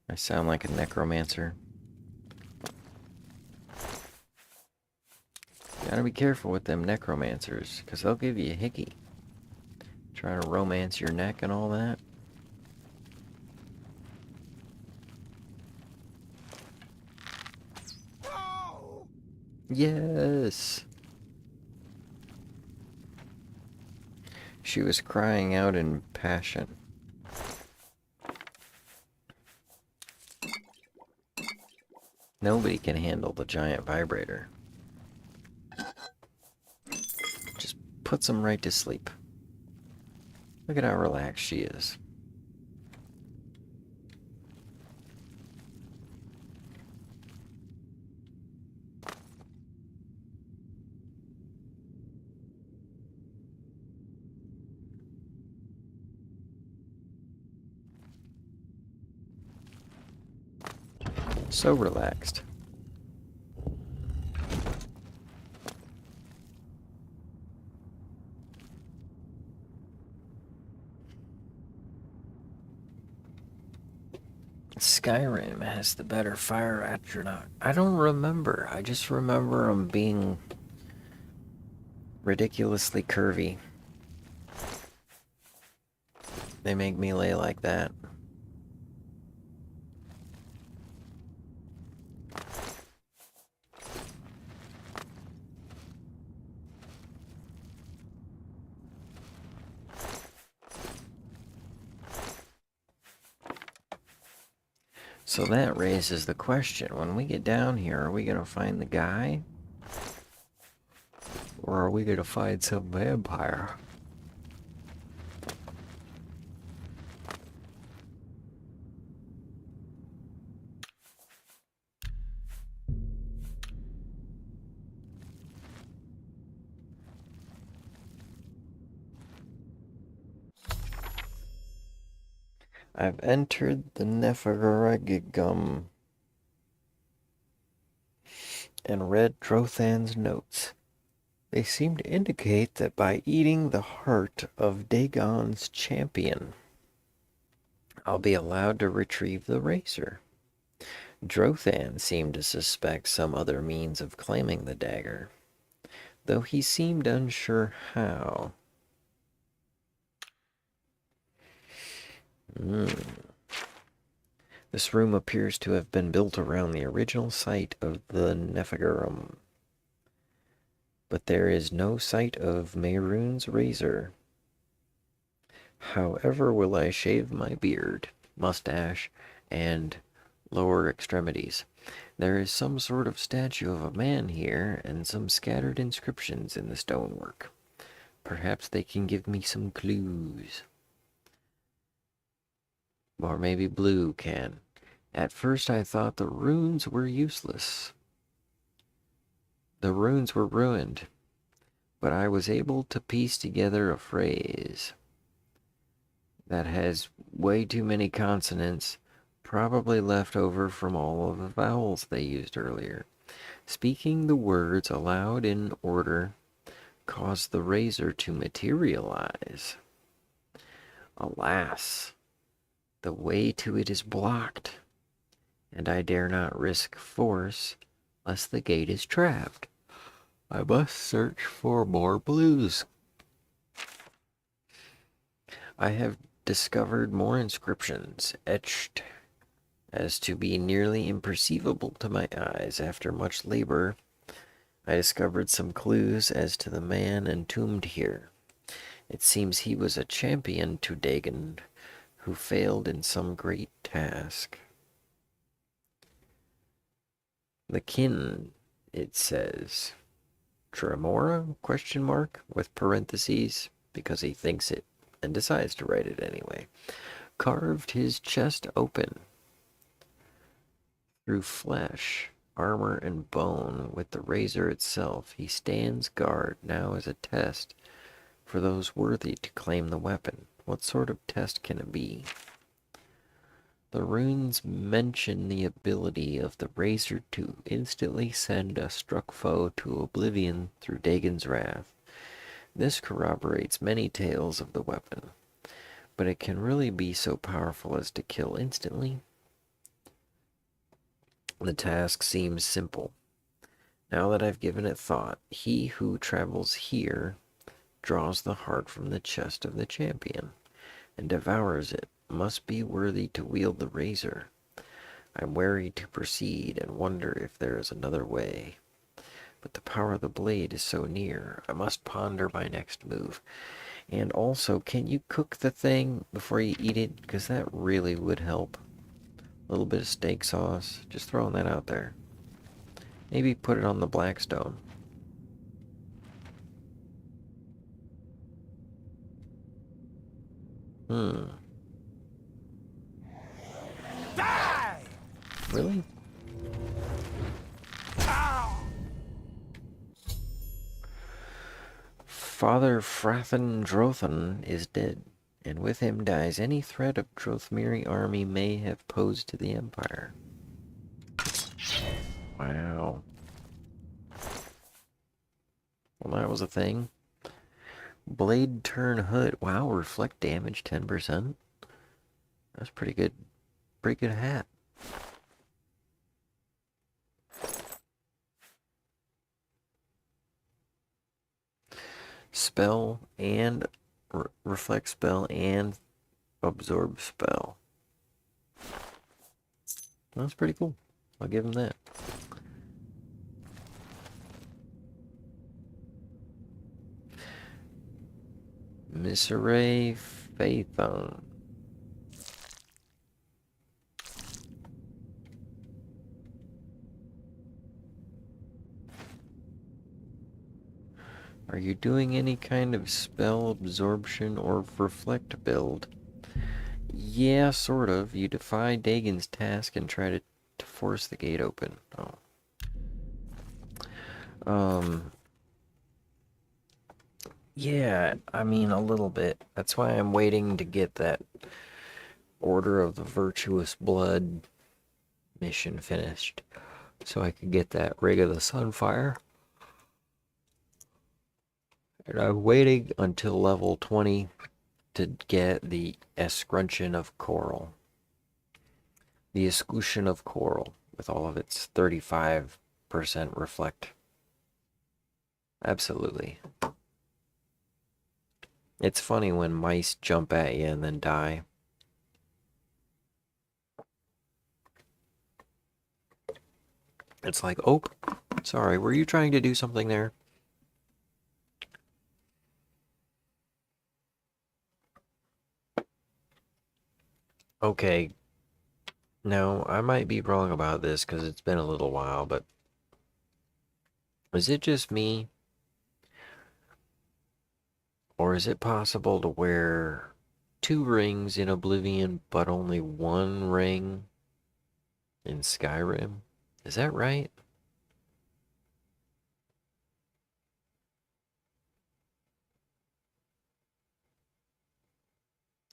I sound like a necromancer. Gotta be careful with them necromancers, because they'll give you a hickey. Try to romance your neck and all that. Oh! Yes! She was crying out in passion. Nobody can handle the giant vibrator. Just puts them right to sleep. Look at how relaxed she is. So relaxed. Skyrim has the better fire astronaut. I don't remember. I just remember them being ridiculously curvy. They make me lay like that. So that raises the question, when we get down here, are we going to find the guy? Or are we going to find some vampire? I've entered the Neferegigum and read Drothan's notes. They seem to indicate that by eating the heart of Dagon's champion, I'll be allowed to retrieve the razor. Drothan seemed to suspect some other means of claiming the dagger, though he seemed unsure how. This room appears to have been built around the original site of the Neferegigum, but there is no sight of Mehrunes' razor. However will I shave my beard, mustache, and lower extremities? There is some sort of statue of a man here, and some scattered inscriptions in the stonework. Perhaps they can give me some clues. Or maybe Blue can. At first I thought the runes were useless. The runes were ruined, but I was able to piece together a phrase that has way too many consonants, probably left over from all of the vowels they used earlier. Speaking the words aloud in order caused the razor to materialize. Alas, the way to it is blocked, and I dare not risk force, lest the gate is trapped. I must search for more blues. I have discovered more inscriptions, etched as to be nearly imperceivable to my eyes. After much labor, I discovered some clues as to the man entombed here. It seems he was a champion to Dagon, who failed in some great task. The kin, it says. Tremora? Question mark, with parentheses, because he thinks it and decides to write it anyway. Carved his chest open. Through flesh, armor, and bone, with the razor itself, he stands guard now as a test for those worthy to claim the weapon. What sort of test can it be? The runes mention the ability of the razor to instantly send a struck foe to oblivion through Dagon's wrath. This corroborates many tales of the weapon, but it can really be so powerful as to kill instantly? The task seems simple. Now that I've given it thought, he who travels here draws the heart from the chest of the champion and devours it, must be worthy to wield the razor. I'm wary to proceed and wonder if there is another way. But the power of the blade is so near, I must ponder my next move. And also, can you cook the thing before you eat it? Because that really would help. A little bit of steak sauce, just throwing that out there. Maybe put it on the Blackstone. Die! Really? Father Frathen Drothan is dead, and with him dies any threat a Drothmiri army may have posed to the Empire. Wow. Well, that was a thing. Blade turn hood. Wow, reflect damage 10%. That's pretty good. Pretty good hat. Spell and reflect spell and absorb spell. That's pretty cool. I'll give him that. Misere Phaethon. Are you doing any kind of spell absorption or reflect build? Yeah, sort of. You defy Dagon's task and try to force the gate open. Oh. Yeah, I mean, a little bit. That's why I'm waiting to get that Order of the Virtuous Blood mission finished, so I could get that Rig of the Sunfire. And I'm waiting until level 20 to get the Escutcheon of Coral. The Escutcheon of Coral, with all of its 35% reflect. Absolutely. It's funny when mice jump at you and then die. It's like, oh, sorry, were you trying to do something there? Okay, now I might be wrong about this because it's been a little while, but is it just me? Or is it possible to wear 2 rings in Oblivion, but only 1 ring in Skyrim? Is that right?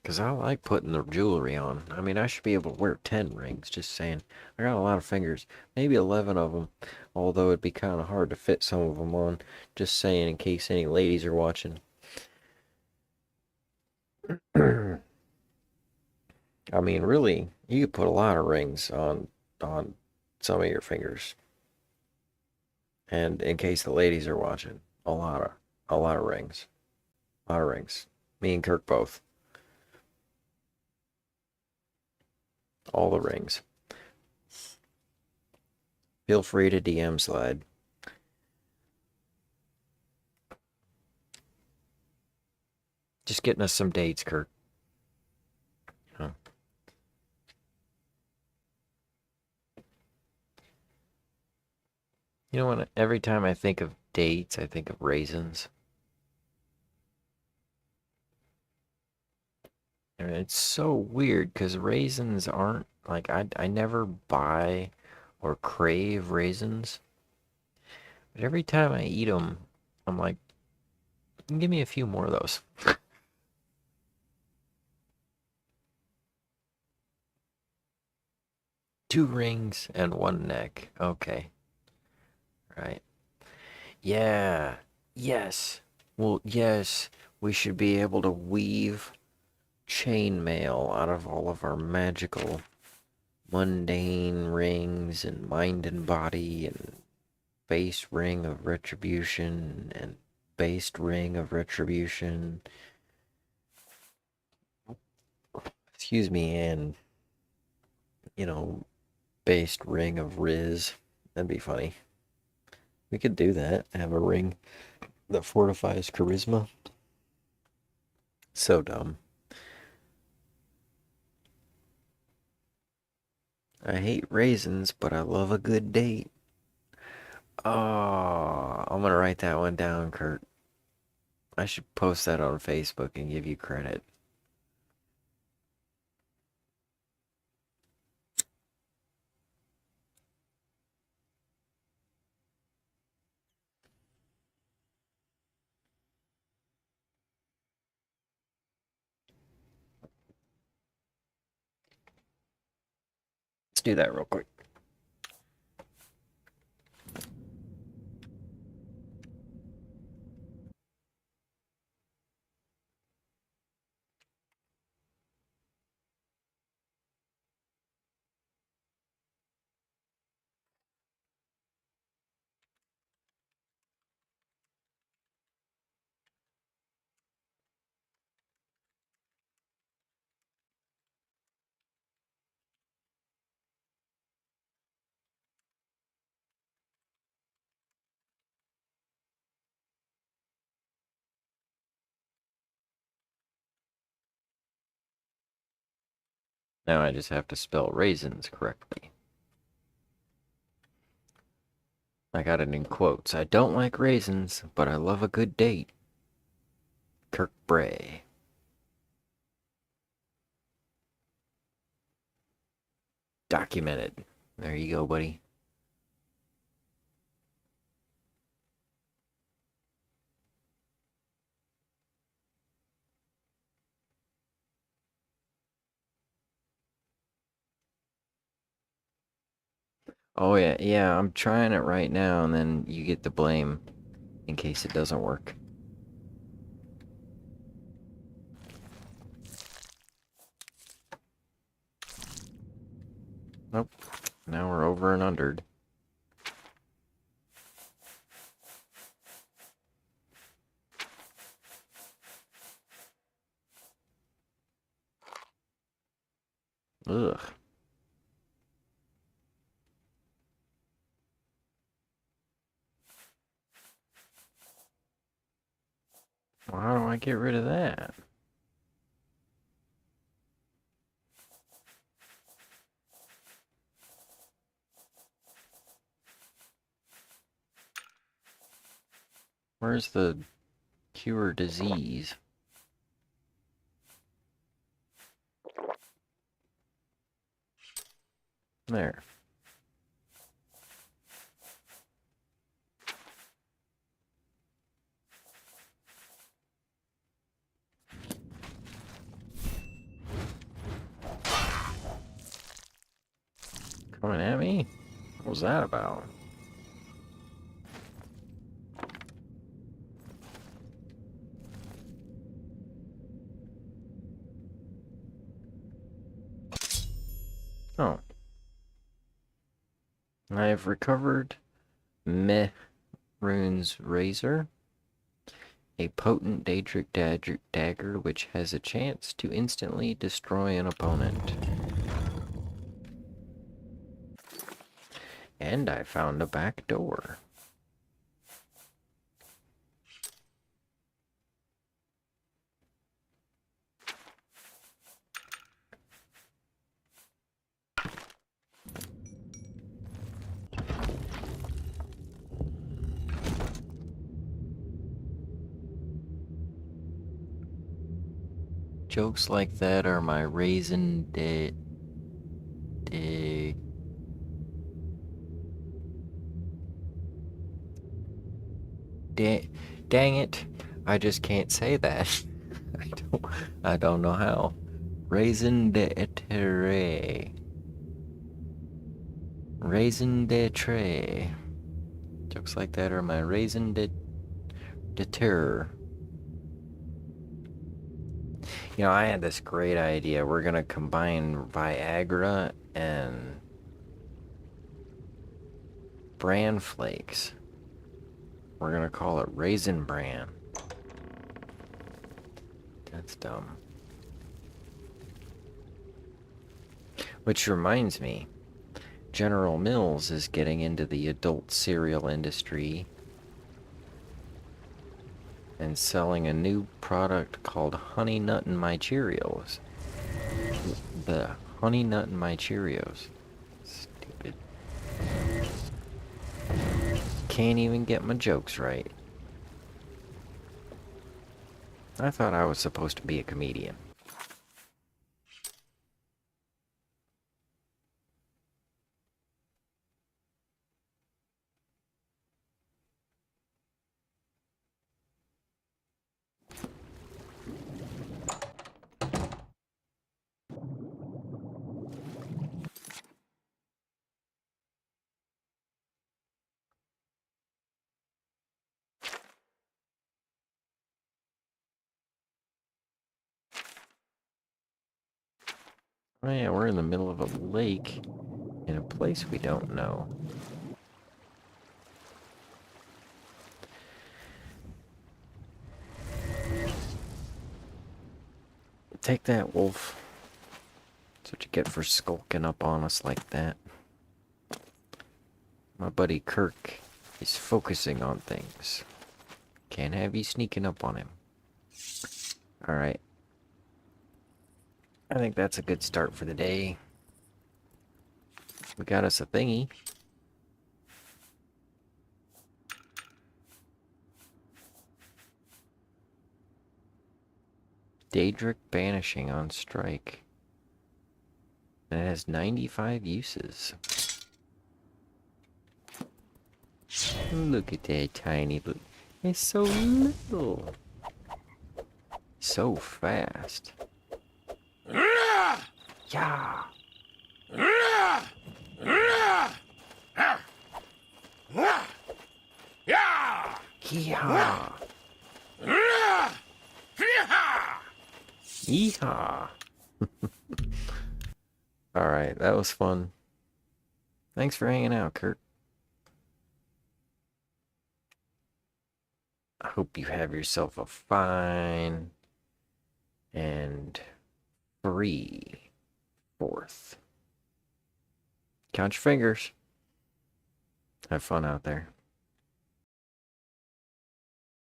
Because I like putting the jewelry on. I mean, I should be able to wear 10 rings, just saying. I got a lot of fingers, maybe 11 of them, although it'd be kind of hard to fit some of them on. Just saying in case any ladies are watching. I mean, really, you could put a lot of rings on some of your fingers. And in case the ladies are watching, a lot of rings. A lot of rings. Me and Kirk both. All the rings. Feel free to DM slide. Just getting us some dates, Kirk. Huh. You know what? Every time I think of dates, I think of raisins. And it's so weird because raisins aren't like I never buy or crave raisins. But every time I eat them, I'm like, give me a few more of those. 2 rings and 1 neck. Okay. Right. Yeah. Yes. Well, yes. We should be able to weave chainmail out of all of our magical mundane rings and mind and body and base ring of retribution and based ring of retribution. Excuse me, and based ring of Riz. That'd be funny. We could do that. Have a ring that fortifies charisma. So dumb. I hate raisins, but I love a good date. Oh, I'm gonna write that one down, Kurt. I should post that on Facebook and give you credit. Let's do that real quick. Now I just have to spell raisins correctly. I got it in quotes. I don't like raisins, but I love a good date. Kirk Bray. Documented. There you go, buddy. Oh yeah, yeah, I'm trying it right now and then you get the blame in case it doesn't work. Nope. Now we're over and undered. Ugh. Well, how do I get rid of that? Where's the cure disease? There. Coming at me? What was that about? Oh. I have recovered Rune's Razor, a potent Daedric dagger which has a chance to instantly destroy an opponent. And I found a back door. Jokes like that are my raisin dang it. I just can't say that. I don't know how. Raisin de Raisin de tray. Jokes like that are my raisin de terror. You know, I had this great idea. We're gonna combine Viagra and bran flakes. We're gonna call it Raisin Bran. That's dumb. Which reminds me, General Mills is getting into the adult cereal industry and selling a new product called Honey Nut in My Cheerios. The Honey Nut in My Cheerios. Stupid. can't even get my jokes right. I thought I was supposed to be a comedian. Oh yeah, we're in the middle of a lake in a place we don't know. Take that, wolf. That's what you get for skulking up on us like that. My buddy Kirk is focusing on things. Can't have you sneaking up on him. Alright. I think that's a good start for the day. We got us a thingy. Daedric Banishing on strike. And it has 95 uses. Look at that tiny little... It's so little. So fast. Yeah. Yeah! Yeehaw. Yeehaw. Alright, that was fun. Thanks for hanging out, Kurt. I hope you have yourself a fine and free 4th. Count your fingers. Have fun out there.